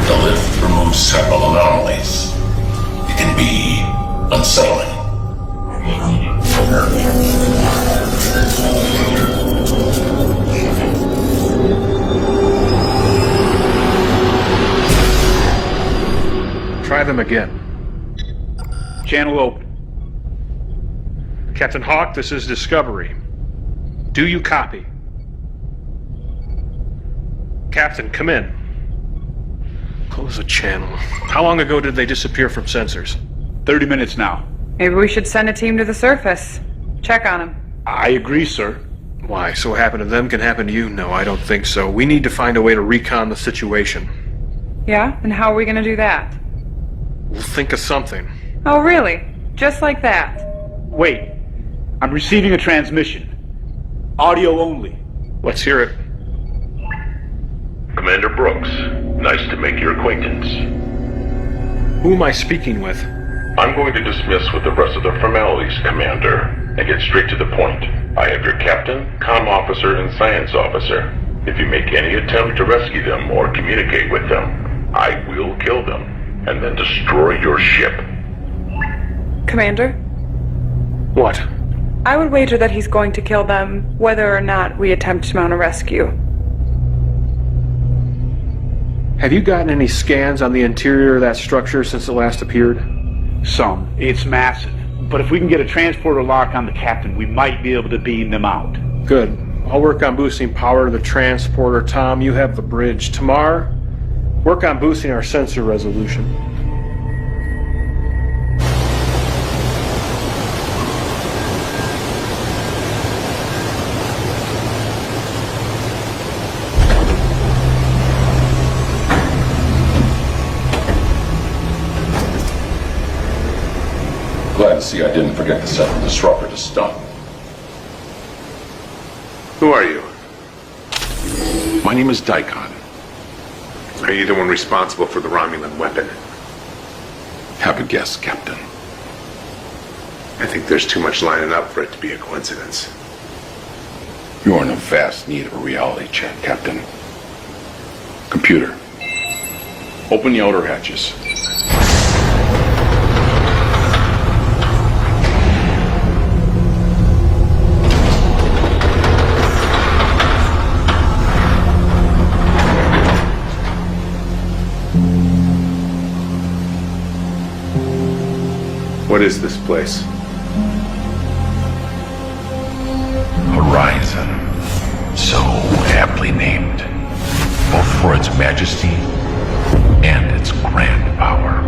The lift removes several anomalies. It can be unsettling. Try them again. Channel open. Captain Hawk, this is Discovery. Do you copy? Captain, come in. Close the channel. How long ago did they disappear from sensors? 30 minutes now. Maybe we should send a team to the surface. Check on him. I agree, sir. Why, so what happened to them can happen to you? No, I don't think so. We need to find a way to recon the situation. Yeah? And how are we gonna do that? We'll think of something. Oh, really? Just like that? Wait. I'm receiving a transmission. Audio only. Let's hear it. Commander Brooks, nice to make your acquaintance. Who am I speaking with? I'm going to dismiss with the rest of the formalities, Commander, and get straight to the point. I have your captain, comm officer, and science officer. If you make any attempt to rescue them or communicate with them, I will kill them, and then destroy your ship. Commander? What? I would wager that he's going to kill them, whether or not we attempt to mount a rescue. Have you gotten any scans on the interior of that structure since it last appeared? Some. It's massive. But if we can get a transporter lock on the captain, we might be able to beam them out. Good. I'll work on boosting power to the transporter. Tom, you have the bridge. Tamar, work on boosting our sensor resolution. Glad to see I didn't forget to set the disruptor to stun. Who are you? My name is Daikon. Are you the one responsible for the Romulan weapon? Have a guess, Captain. I think there's too much lining up for it to be a coincidence. You're in a vast need of a reality check, Captain. Computer, open the outer hatches. What is this place? Horizon. So aptly named, both for its majesty and its grand power.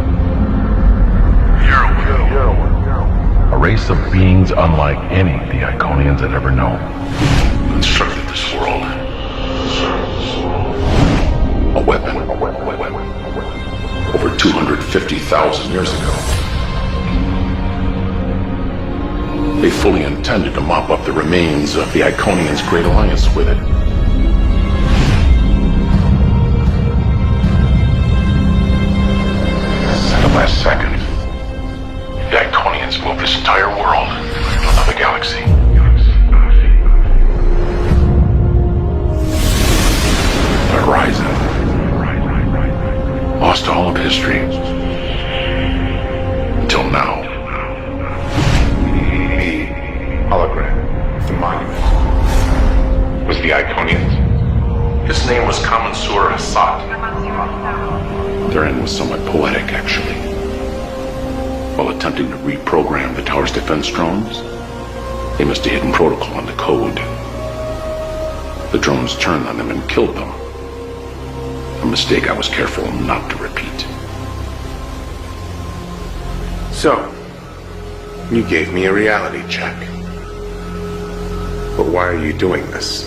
A race of beings unlike any the Iconians had ever known. Constructed this world. A weapon. Over 250,000 years ago. They fully intended to mop up the remains of the Iconians' Great Alliance with it. At the last second, the Iconians moved this entire world to another galaxy. The Horizon. Lost all of history. Until now. Hologram. The monument. Was the Iconians? His name was Kamensur Hassad. Their end was somewhat poetic, actually. While attempting to reprogram the tower's defense drones, they missed a hidden protocol in the code. The drones turned on them and killed them. A mistake I was careful not to repeat. So, you gave me a reality check. But why are you doing this?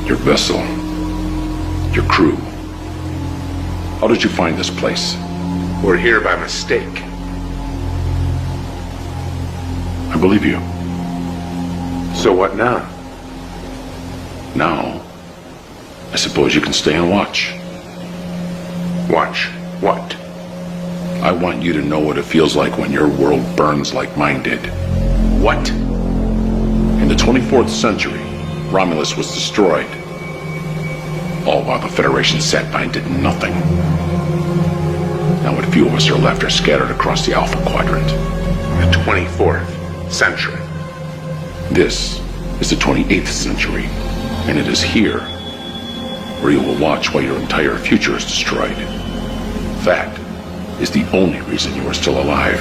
Your vessel. Your crew. How did you find this place? We're here by mistake. I believe you. So what now? Now, I suppose you can stay and watch. Watch what? I want you to know what it feels like when your world burns like mine did. What? In the 24th century, Romulus was destroyed. All while the Federation sat by and did nothing. Now what few of us are left are scattered across the Alpha Quadrant. The 24th century. This is the 28th century, and it is here where you will watch while your entire future is destroyed. That is the only reason you are still alive.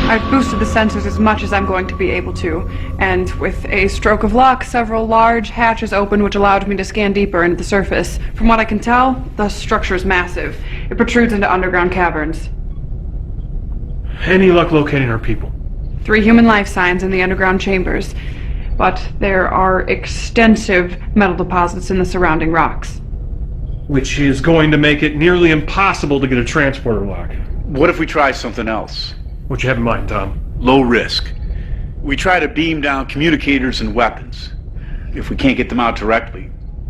I've boosted the sensors as much as I'm going to be able to, and with a stroke of luck, several large hatches opened which allowed me to scan deeper into the surface. From what I can tell, the structure is massive. It protrudes into underground caverns. Any luck locating our people? 3 human life signs in the underground chambers, but there are extensive metal deposits in the surrounding rocks. Which is going to make it nearly impossible to get a transporter lock. What if we try something else? What you have in mind, Tom? Low risk. We try to beam down communicators and weapons. If we can't get them out directly,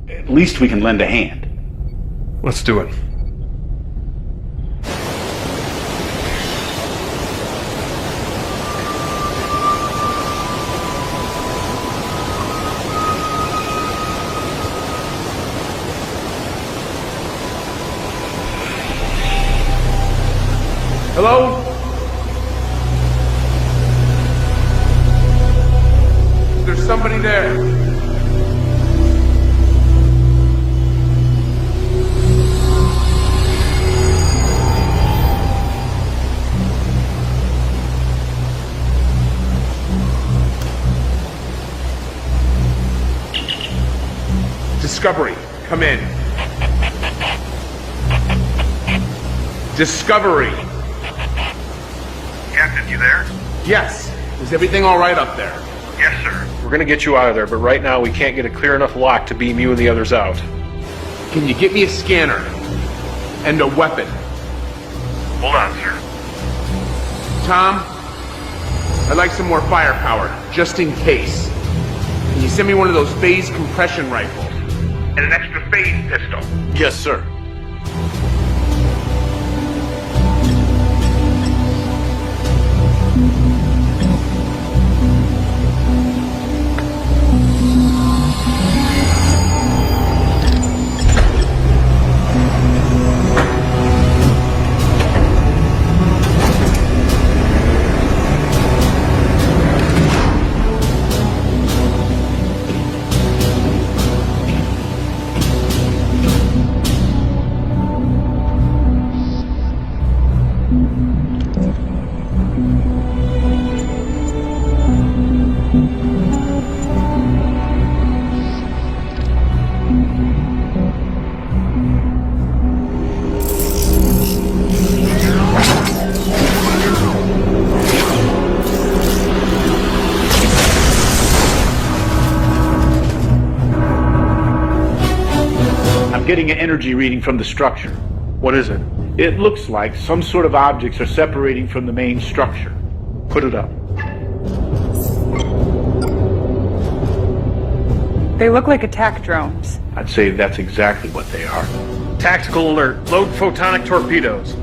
at least we can lend a hand. Let's do it. Hello? There's somebody there. Discovery, come in. Discovery. Captain, you there? Yes. Is everything all right up there? Yes, sir. We're gonna get you out of there, but right now we can't get a clear enough lock to beam you and the others out. Can you get me a scanner? And a weapon? Hold on, sir. Tom? I'd like some more firepower, just in case. Can you send me one of those phase compression rifles? And an extra phase pistol. Yes, sir. Getting an energy reading from the structure. What is it? It looks like some sort of objects are separating from the main structure. Put it up. They look like attack drones. I'd say that's exactly what they are. Tactical alert. Load photonic torpedoes.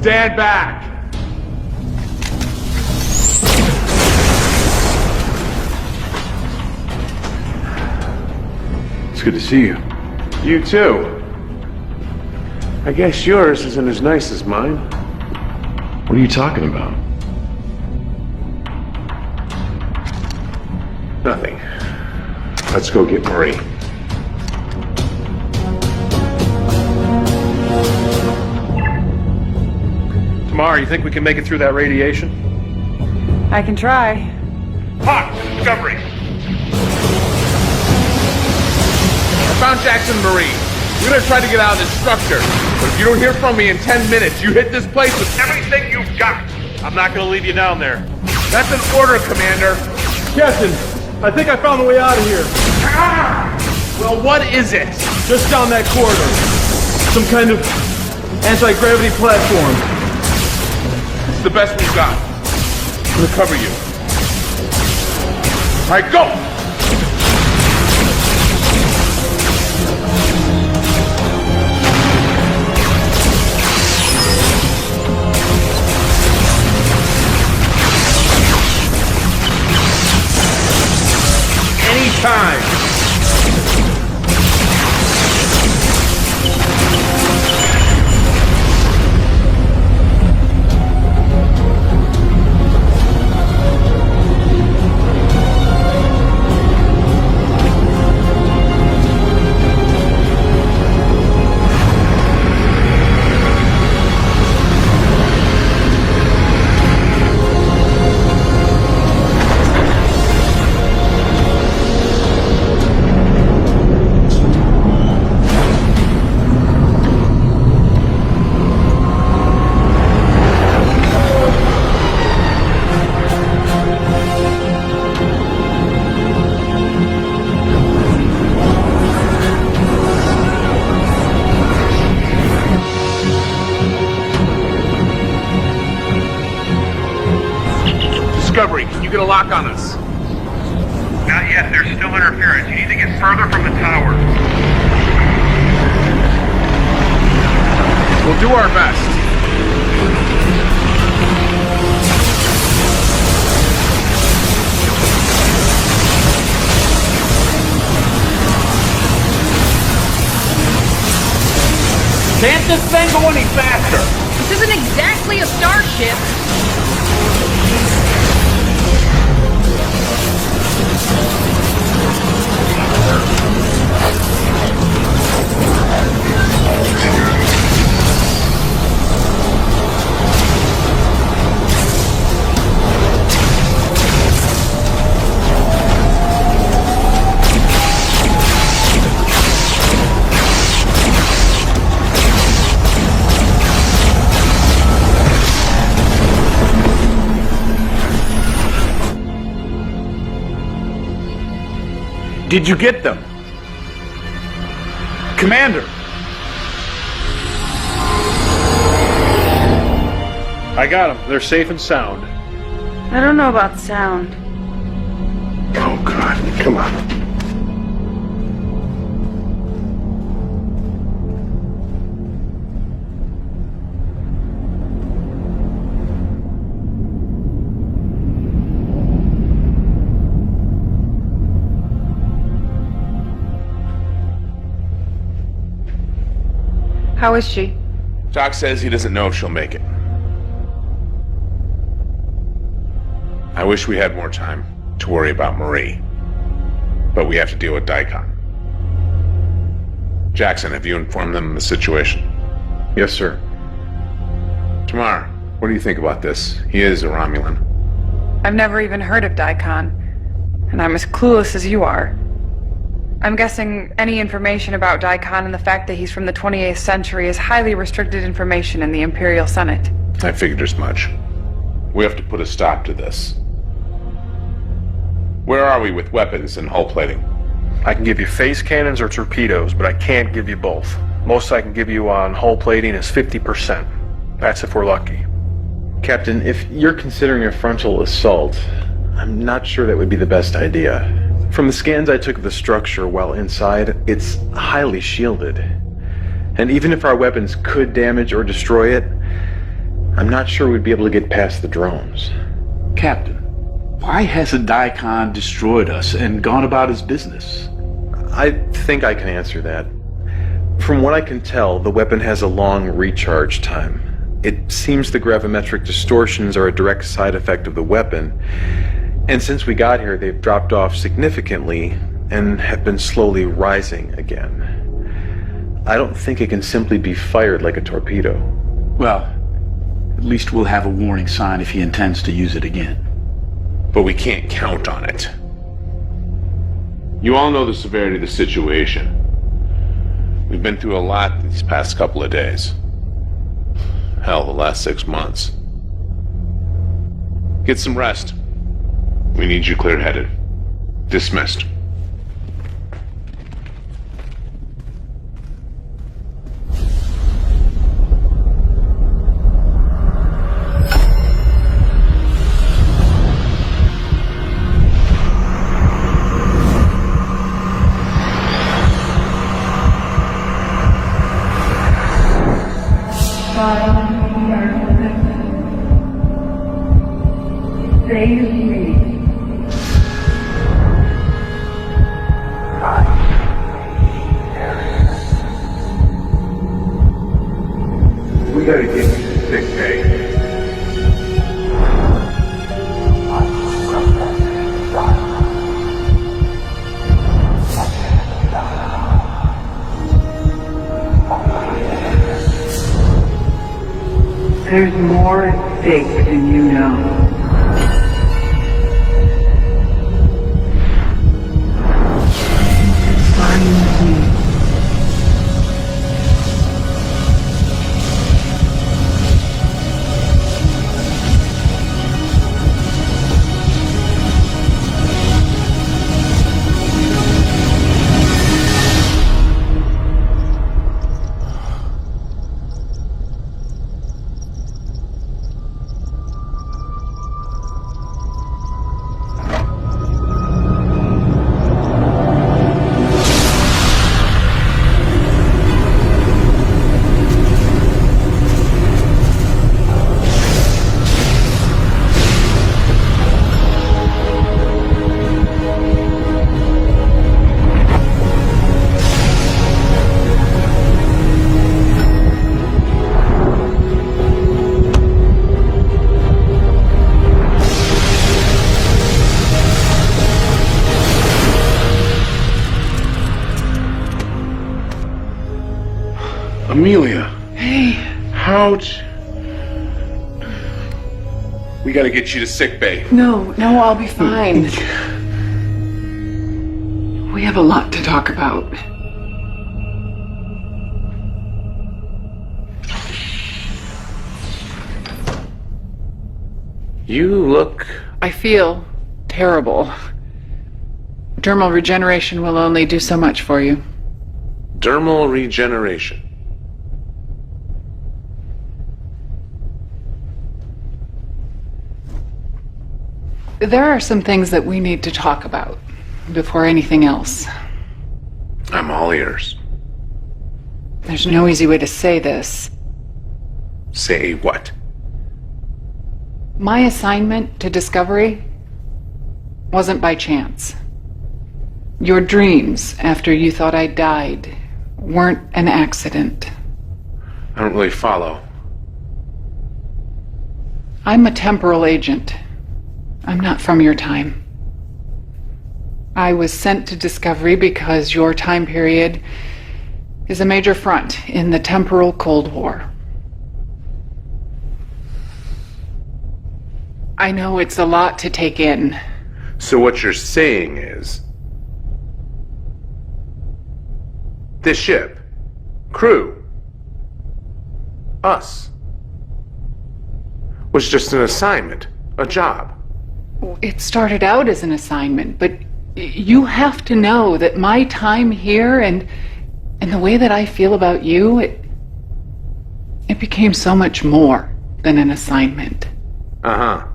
Stand back! It's good to see you. You too. I guess yours isn't as nice as mine. What are you talking about? Nothing. Let's go get Marie. Tamar, you think we can make it through that radiation? I can try. Hawk, Discovery. I found Jackson Marine. We're gonna try to get out of this structure. But if you don't hear from me in 10 minutes, you hit this place with Everything you've got. I'm not gonna leave you down there. That's an order, Commander. Captain, I think I found the way out of here. Well, what is it? Just down that corridor. Some kind of anti-gravity platform. It's the best we've got. I'm gonna cover you. All right, go! Anytime. Discovery, can you get a lock on us? Not yet. There's still interference. You need to get further from the tower. We'll do our best. Can't this thing go any faster? This isn't exactly a starship. Did you get them? Commander! I got them. They're safe and sound. I don't know about sound. Oh, God. Come on. How is she? Doc says he doesn't know if she'll make it. I wish we had more time to worry about Marie. But we have to deal with Daikon. Jackson, have you informed them of the situation? Yes, sir. Tamar, what do you think about this? He is a Romulan. I've never even heard of Daikon, and I'm as clueless as you are. I'm guessing any information about Daikon and the fact that he's from the 28th century is highly restricted information in the Imperial Senate. I figured as much. We have to put a stop to this. Where are we with weapons and hull plating? I can give you phase cannons or torpedoes, but I can't give you both. Most I can give you on hull plating is 50%. That's if we're lucky. Captain, if you're considering a frontal assault, I'm not sure that would be the best idea. From the scans I took of the structure while inside, it's highly shielded. And even if our weapons could damage or destroy it, I'm not sure we'd be able to get past the drones. Captain, why hasn't Daikon destroyed us and gone about his business? I think I can answer that. From what I can tell, the weapon has a long recharge time. It seems the gravimetric distortions are a direct side effect of the weapon, and since we got here, they've dropped off significantly and have been slowly rising again. I don't think it can simply be fired like a torpedo. Well, At least we'll have a warning sign if he intends to use it again. But we can't count on it. You all know the severity of the situation. We've been through a lot these past couple of days. Hell, the last 6 months. Get some rest. We need you clear-headed. Dismissed. We gotta get you to sick bay. There's more at stake than you know. Find me. Amelia. Hey. How'd... We gotta get you to sick bay. No, I'll be fine. We have a lot to talk about. You look... I feel terrible. Dermal regeneration will only do so much for you. Dermal regeneration. There are some things that we need to talk about before anything else. I'm all ears. There's no easy way to say this. Say what? My assignment to Discovery wasn't by chance. Your dreams after you thought I died weren't an accident. I don't really follow. I'm a temporal agent. I'm not from your time. I was sent to Discovery because your time period is a major front in the temporal Cold War. I know it's a lot to take in. So what you're saying is... this ship, crew, us, was just an assignment, a job. It started out as an assignment, but you have to know that my time here and the way that I feel about you, it became so much more than an assignment. Uh-huh.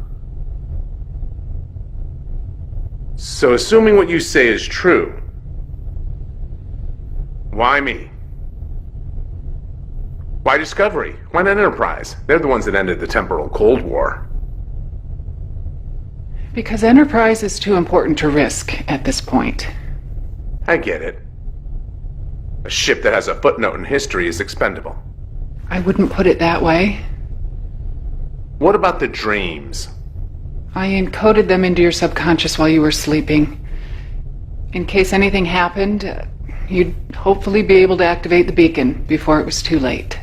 So assuming what you say is true, why me? Why Discovery? Why not Enterprise? They're the ones that ended the temporal Cold War. Because Enterprise is too important to risk at this point. I get it. A ship that has a footnote in history is expendable. I wouldn't put it that way. What about the dreams? I encoded them into your subconscious while you were sleeping. In case anything happened, you'd hopefully be able to activate the beacon before it was too late.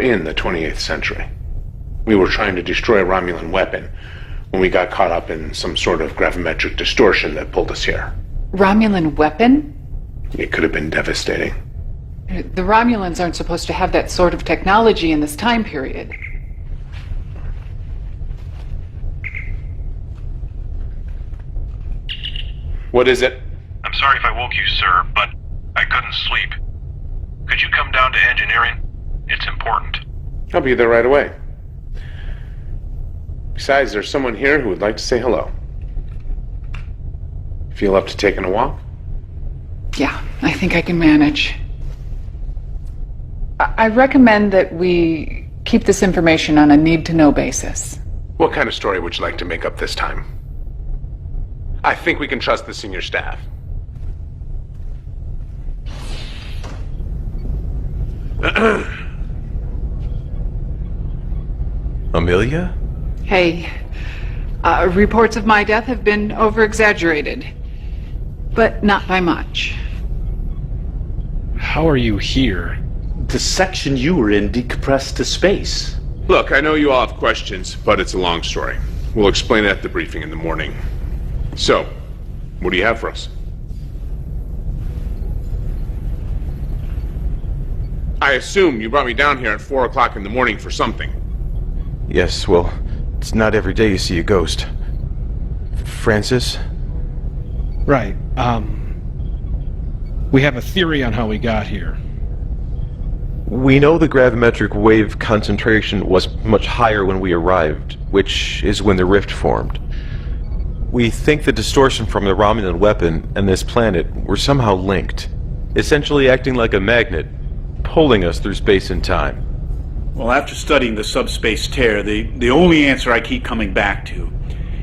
were in the 28th century. We were trying to destroy a Romulan weapon when we got caught up in some sort of gravimetric distortion that pulled us here. Romulan weapon? It could have been devastating. The Romulans aren't supposed to have that sort of technology in this time period. What is it? I'm sorry if I woke you, sir, but I couldn't sleep. Could you come down to engineering? It's important. I'll be there right away. Besides, there's someone here who would like to say hello. Feel up to taking a walk? Yeah, I think I can manage. I recommend that we keep this information on a need-to-know basis. What kind of story would you like to make up this time? I think we can trust the senior staff. Amelia? Hey, reports of my death have been over-exaggerated, but not by much. How are you here? The section you were in decompressed to space. Look, I know you all have questions, but it's a long story. We'll explain it at the briefing in the morning. So, what do you have for us? I assume you brought me down here at 4 o'clock in the morning for something. Yes, well, it's not every day you see a ghost. Francis? Right. We have a theory on how we got here. We know the gravimetric wave concentration was much higher when we arrived, which is when the rift formed. We think the distortion from the Romulan weapon and this planet were somehow linked, essentially acting like a magnet, pulling us through space and time. Well, after studying the subspace tear, the only answer I keep coming back to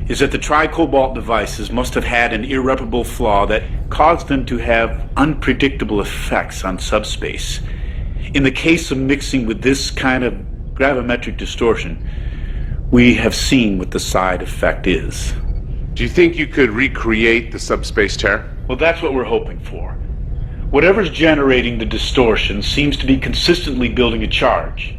is that the tricobalt devices must have had an irreparable flaw that caused them to have unpredictable effects on subspace. In the case of mixing with this kind of gravimetric distortion, we have seen what the side effect is. Do you think you could recreate the subspace tear? Well, that's what we're hoping for. Whatever's generating the distortion seems to be consistently building a charge,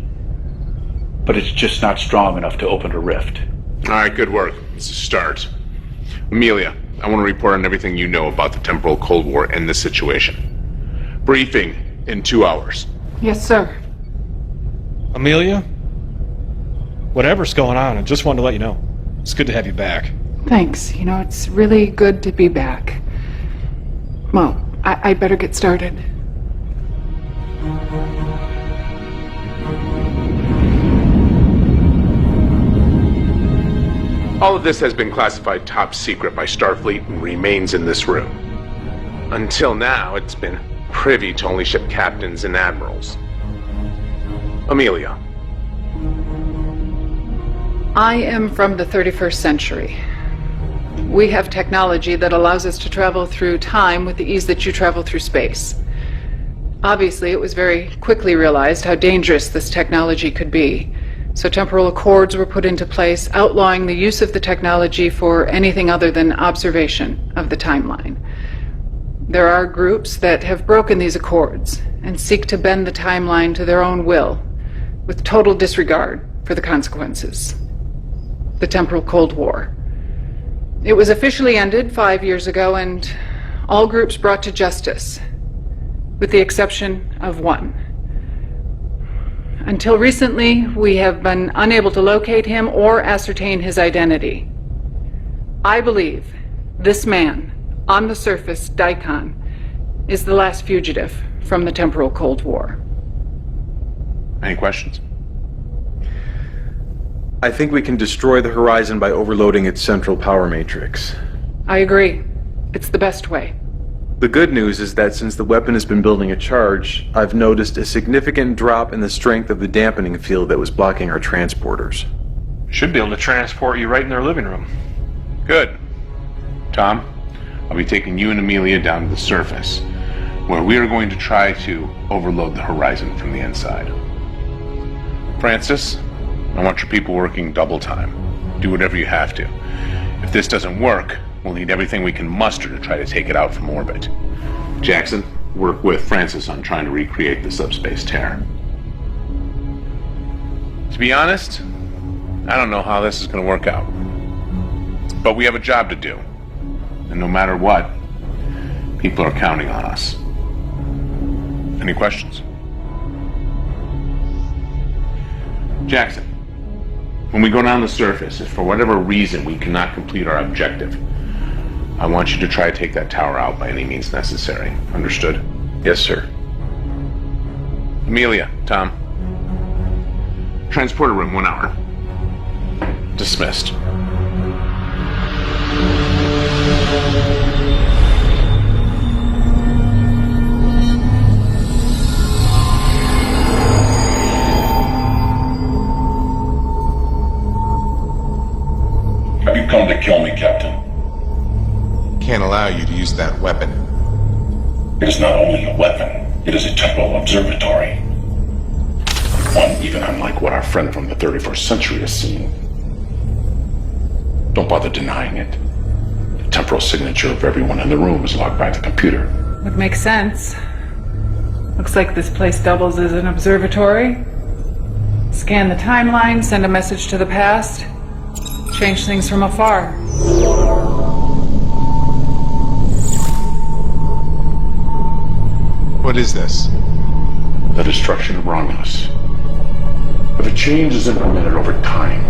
but it's just not strong enough to open a rift. All right, good work. It's a start. Amelia, I want to report on everything you know about the temporal Cold War and this situation. Briefing in 2 hours. Yes, sir. Amelia? Whatever's going on, I just wanted to let you know. It's good to have you back. Thanks. You know, it's really good to be back. Well, I'd better get started. All of this has been classified top secret by Starfleet and remains in this room. Until now, it's been privy to only ship captains and admirals. Amelia. I am from the 31st century. We have technology that allows us to travel through time with the ease that you travel through space. Obviously, it was very quickly realized how dangerous this technology could be. So temporal accords were put into place, outlawing the use of the technology for anything other than observation of the timeline. There are groups that have broken these accords and seek to bend the timeline to their own will, with total disregard for the consequences. The temporal Cold War. It was officially ended 5 years ago, and all groups brought to justice, with the exception of one. Until recently, we have been unable to locate him or ascertain his identity. I believe this man, on the surface, Daikon, is the last fugitive from the temporal Cold War. Any questions? I think we can destroy the Horizon by overloading its central power matrix. I agree. It's the best way. The good news is that since the weapon has been building a charge, I've noticed a significant drop in the strength of the dampening field that was blocking our transporters. Should be able to transport you right in their living room. Good. Tom, I'll be taking you and Amelia down to the surface, where we are going to try to overload the Horizon from the inside. Francis, I want your people working double time. Do whatever you have to. If this doesn't work, we'll need everything we can muster to try to take it out from orbit. Jackson, work with Francis on trying to recreate the subspace tear. To be honest, I don't know how this is going to work out. But we have a job to do. And no matter what, people are counting on us. Any questions? Jackson, when we go down the surface, if for whatever reason we cannot complete our objective, I want you to try to take that tower out by any means necessary. Understood? Yes, sir. Amelia, Tom. Transporter room, 1 hour. Dismissed. Have you come to kill me, Captain? Can't allow you to use that weapon. It is not only a weapon, it is a temporal observatory. One even unlike what our friend from the 31st century has seen. Don't bother denying it. The temporal signature of everyone in the room is logged by the computer. Would make sense. Looks like this place doubles as an observatory. Scan the timeline, send a message to the past, change things from afar. What is this? The destruction of Romulus. If a change is implemented over time,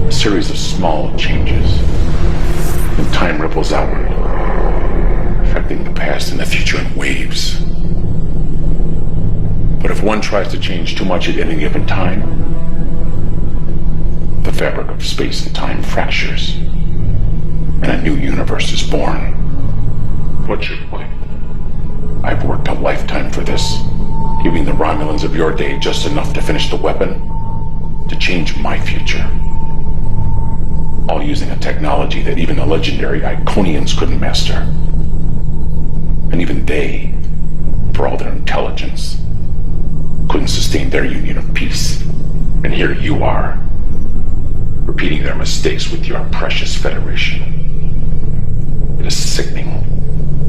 a series of small changes, and time ripples outward, affecting the past and the future in waves. But if one tries to change too much at any given time, the fabric of space and time fractures, and a new universe is born. What's your point? I've worked a lifetime for this, giving the Romulans of your day just enough to finish the weapon, to change my future. All using a technology that even the legendary Iconians couldn't master. And even they, for all their intelligence, couldn't sustain their union of peace. And here you are, repeating their mistakes with your precious Federation. It is sickening,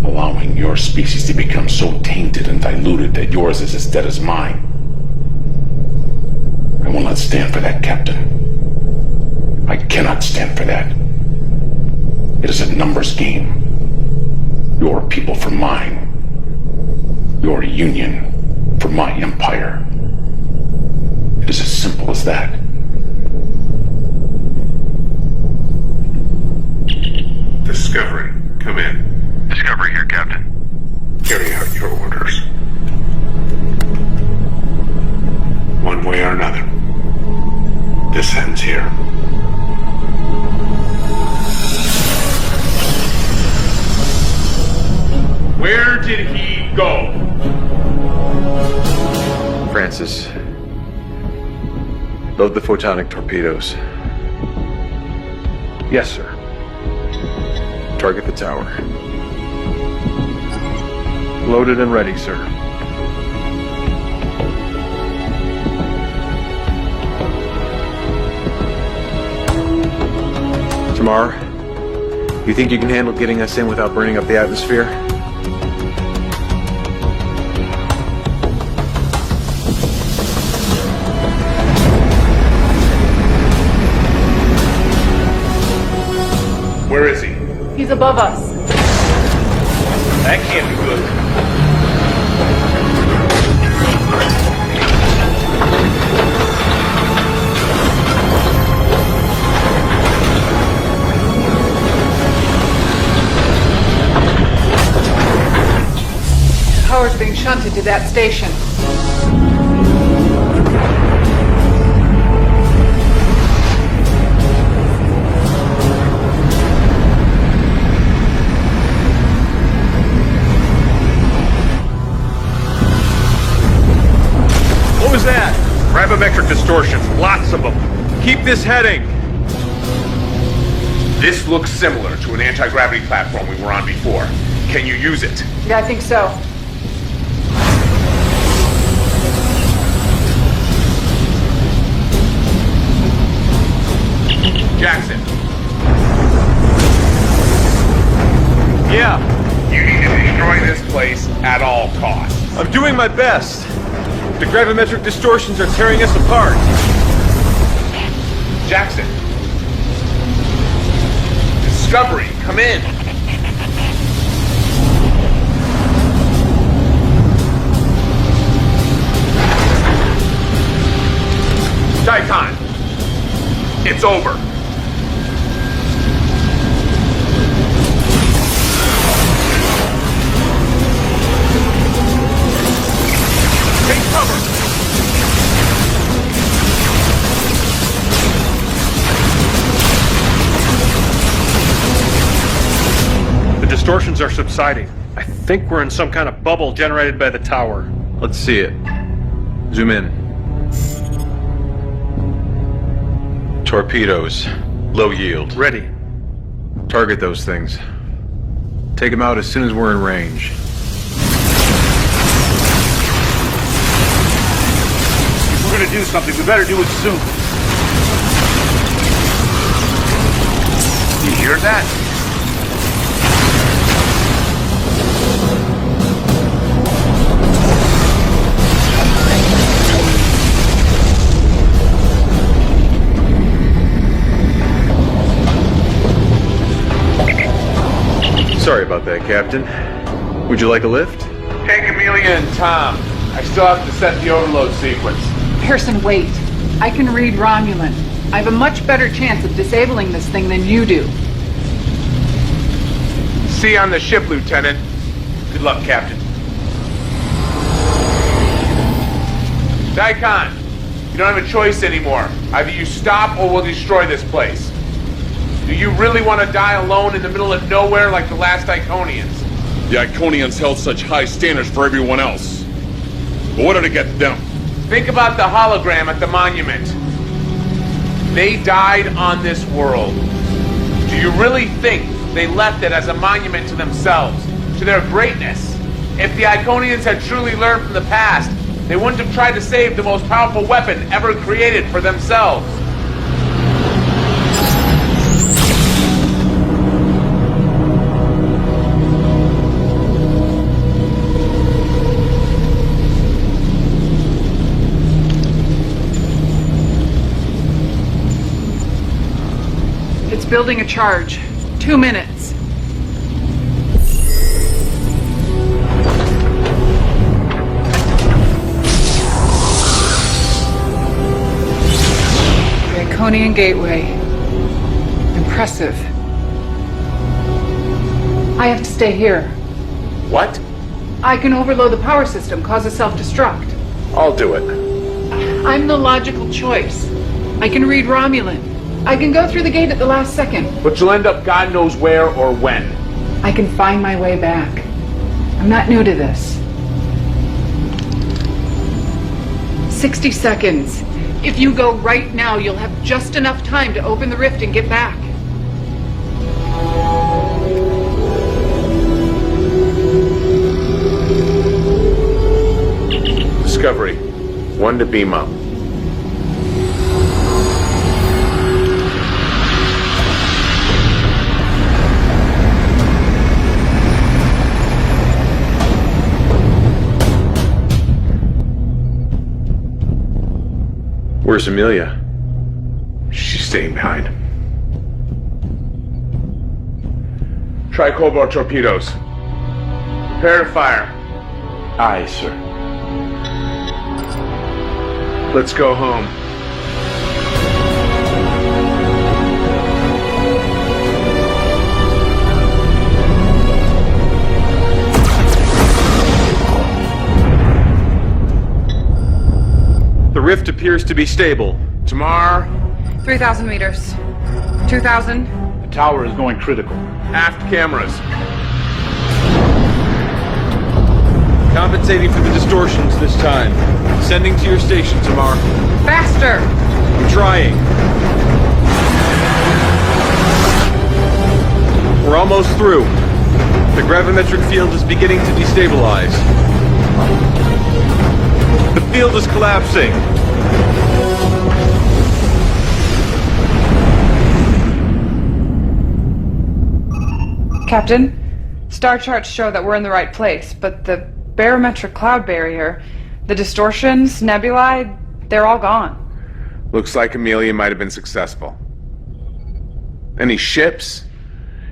allowing your species to become so tainted and diluted that yours is as dead as mine. I will not stand for that, Captain. I cannot stand for that. It is a numbers game. Your people for mine. Your union for my empire. It is as simple as that. Discovery, come in. Discovery here, Captain. Carry out your orders. One way or another. This ends here. Where did he go? Francis, load the photonic torpedoes. Yes, sir. Target the tower. Loaded and ready, sir. Tamar, you think you can handle getting us in without burning up the atmosphere? Where is he? He's above us. That can't be good. Power's being shunted to that station. What was that? Gravimetric distortions, lots of them. Keep this heading. This looks similar to an anti-gravity platform we were on before. Can you use it? Yeah, I think so. Jackson. Yeah, You need to destroy this place at all costs. I'm doing my best. The gravimetric distortions are tearing us apart. Jackson. Discovery, come in. Daikon. It's over. Take cover. The distortions are subsiding. I think we're in some kind of bubble generated by the tower. Let's see it. Zoom in. Torpedoes. Low yield. Ready. Target those things. Take them out as soon as we're in range. If we're gonna do something, we better do it soon. You hear that? Sorry about that, Captain. Would you like a lift? Take Amelia and Tom. I still have to set the overload sequence. Pearson, wait. I can read Romulan. I have a much better chance of disabling this thing than you do. See you on the ship, Lieutenant. Good luck, Captain. Daikon, you don't have a choice anymore. Either you stop or we'll destroy this place. Do you really want to die alone in the middle of nowhere like the last Iconians? The Iconians held such high standards for everyone else. But what did it get them? Think about the hologram at the monument. They died on this world. Do you really think they left it as a monument to themselves, to their greatness? If the Iconians had truly learned from the past, they wouldn't have tried to save the most powerful weapon ever created for themselves. It's building a charge. 2 minutes. The Iconian Gateway. Impressive. I have to stay here. What? I can overload the power system, cause a self-destruct. I'll do it. I'm the logical choice. I can read Romulan. I can go through the gate at the last second. But you'll end up God knows where or when. I can find my way back. I'm not new to this. 60 seconds. If you go right now, you'll have just enough time to open the rift and get back. Discovery. 1 to beam up. Where's Amelia? She's staying behind. Try cobalt torpedoes. Prepare to fire. Aye, sir. Let's go home. The rift appears to be stable. Tamar, 3,000 meters. 2,000. The tower is going critical. aft cameras. Compensating for the distortions this time. Sending to your station, Tamar. Faster! I'm trying. We're almost through. The gravimetric field is beginning to destabilize. The field is collapsing. Captain, star charts show that we're in the right place, but the barometric cloud barrier The distortions, nebulae, they're all gone. Looks like Amelia might have been successful. Any ships?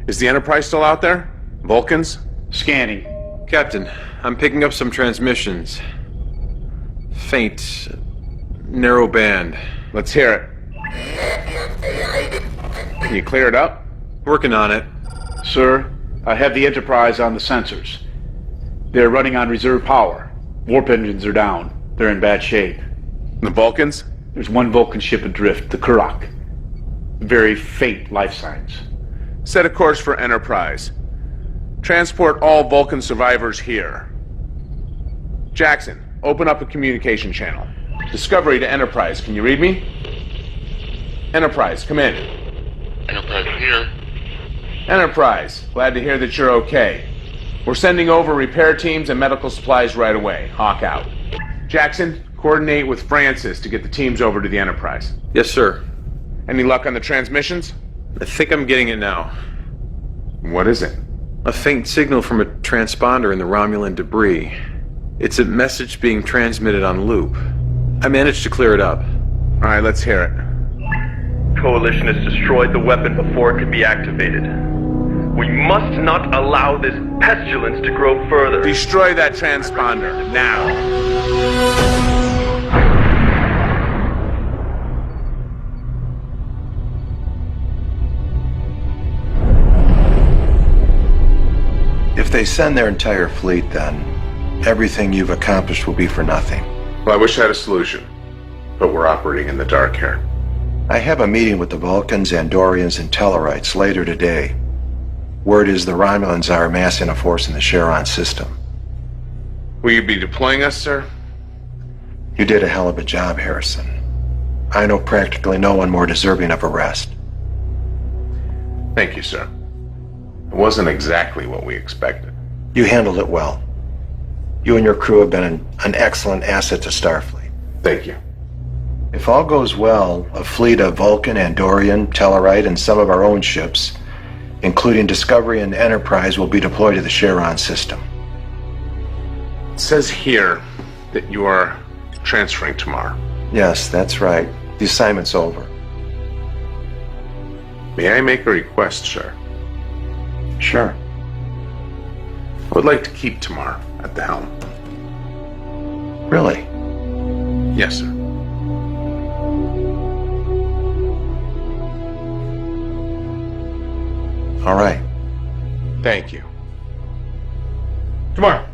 Is the Enterprise still out there? Vulcans? Scanning. Captain, I'm picking up some transmissions. Faint, narrow band. Let's hear it. Can you clear it up? Working on it. Sir, I have the Enterprise on the sensors. They're running on reserve power. Warp engines are down. They're in bad shape. The Vulcans? There's one Vulcan ship adrift, the Kurok. Very faint life signs. Set a course for Enterprise. Transport all Vulcan survivors here. Jackson, open up a communication channel. Discovery to Enterprise. Can you read me? Enterprise, come in. Enterprise here. Enterprise, glad to hear that you're okay. We're sending over repair teams and medical supplies right away. Hawk out. Jackson, coordinate with Francis to get the teams over to the Enterprise. Yes, sir. Any luck on the transmissions? I think I'm getting it now. What is it? A faint signal from a transponder in the Romulan debris. It's a message being transmitted on loop. I managed to clear it up. All right, let's hear it. Coalition has destroyed the weapon before it could be activated. We must not allow this pestilence to grow further. Destroy that transponder, now. If they send their entire fleet, then everything you've accomplished will be for nothing. Well, I wish I had a solution, but we're operating in the dark here. I have a meeting with the Vulcans, Andorians, and Tellarites later today. Word is the Romulans are amassing a force in the Charon system. Will you be deploying us, sir? You did a hell of a job, Harrison. I know practically no one more deserving of a rest. Thank you, sir. It wasn't exactly what we expected. You handled it well. You and your crew have been an excellent asset to Starfleet. Thank you. If all goes well, a fleet of Vulcan, Andorian, Tellarite, and some of our own ships, including Discovery and Enterprise, will be deployed to the Charon system. It says here that you are transferring tomorrow. Yes, that's right. The assignment's over. May I make a request, sir? Sure. I would like to keep tomorrow at the helm. Really? Yes, sir. All right. Thank you. Tomorrow.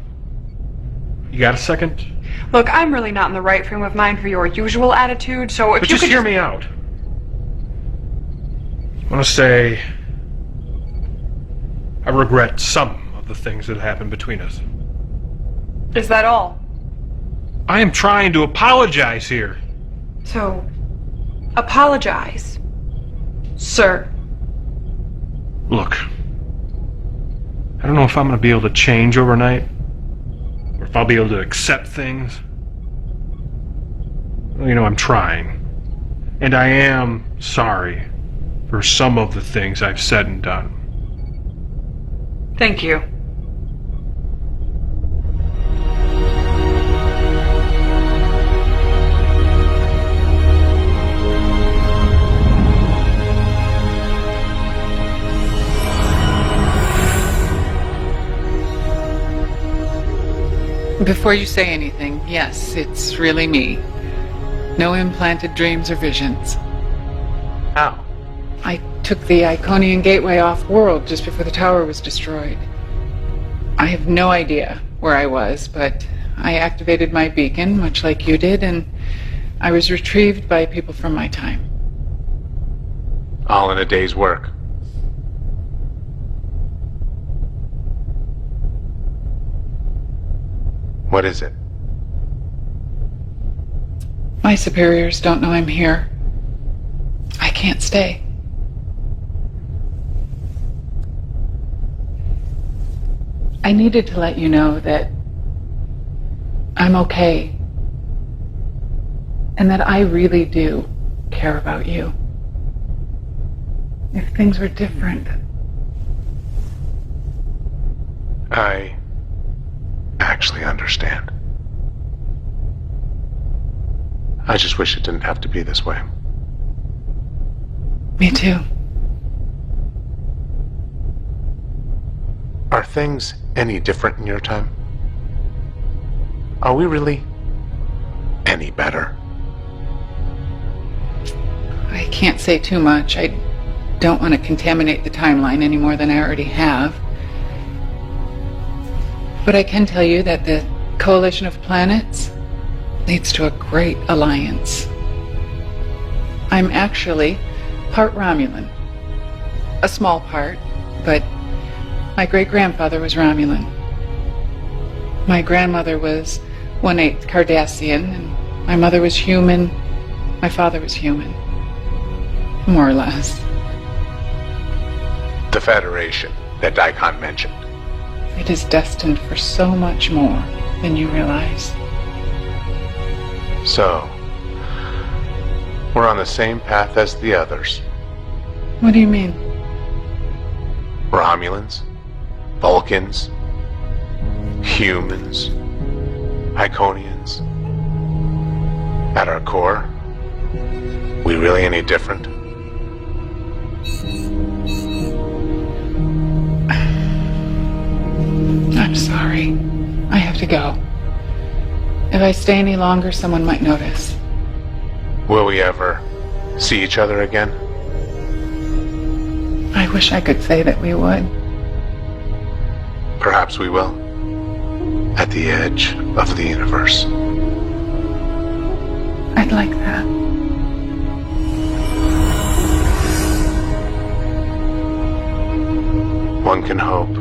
You got a second? Look, I'm really not in the right frame of mind for your usual attitude, so if But you just could hear me out. I want to say I regret some of the things that happened between us. Is that all? I am trying to apologize here. So, apologize, sir. Look, I don't know if I'm going to be able to change overnight, or if I'll be able to accept things. Well, you know, I'm trying. And I am sorry for some of the things I've said and done. Thank you. Before you say anything, yes, it's really me. No implanted dreams or visions. How? I took the Iconian Gateway off-world just before the tower was destroyed. I have no idea where I was, but I activated my beacon, much like you did, and I was retrieved by people from my time. All in a day's work. What is it? My superiors don't know I'm here. I can't stay. I needed to let you know that I'm okay. And that I really do care about you. If things were different. I actually understand. I just wish it didn't have to be this way. Me too. Are things any different in your time? Are we really any better? I can't say too much. I don't want to contaminate the timeline any more than I already have. But I can tell you that the coalition of planets leads to a great alliance. I'm actually part Romulan. A small part, but my great-grandfather was Romulan. My grandmother was 1/8 Cardassian, and my mother was human. My father was human. More or less. The Federation that Daikon mentioned. It is destined for so much more than you realize. So, we're on the same path as the others. What do you mean? Romulans, Vulcans, humans, Iconians. At our core, we really any different? I'm sorry. I have to go. If I stay any longer, someone might notice. Will we ever see each other again? I wish I could say that we would. Perhaps we will. At the edge of the universe. I'd like that. One can hope.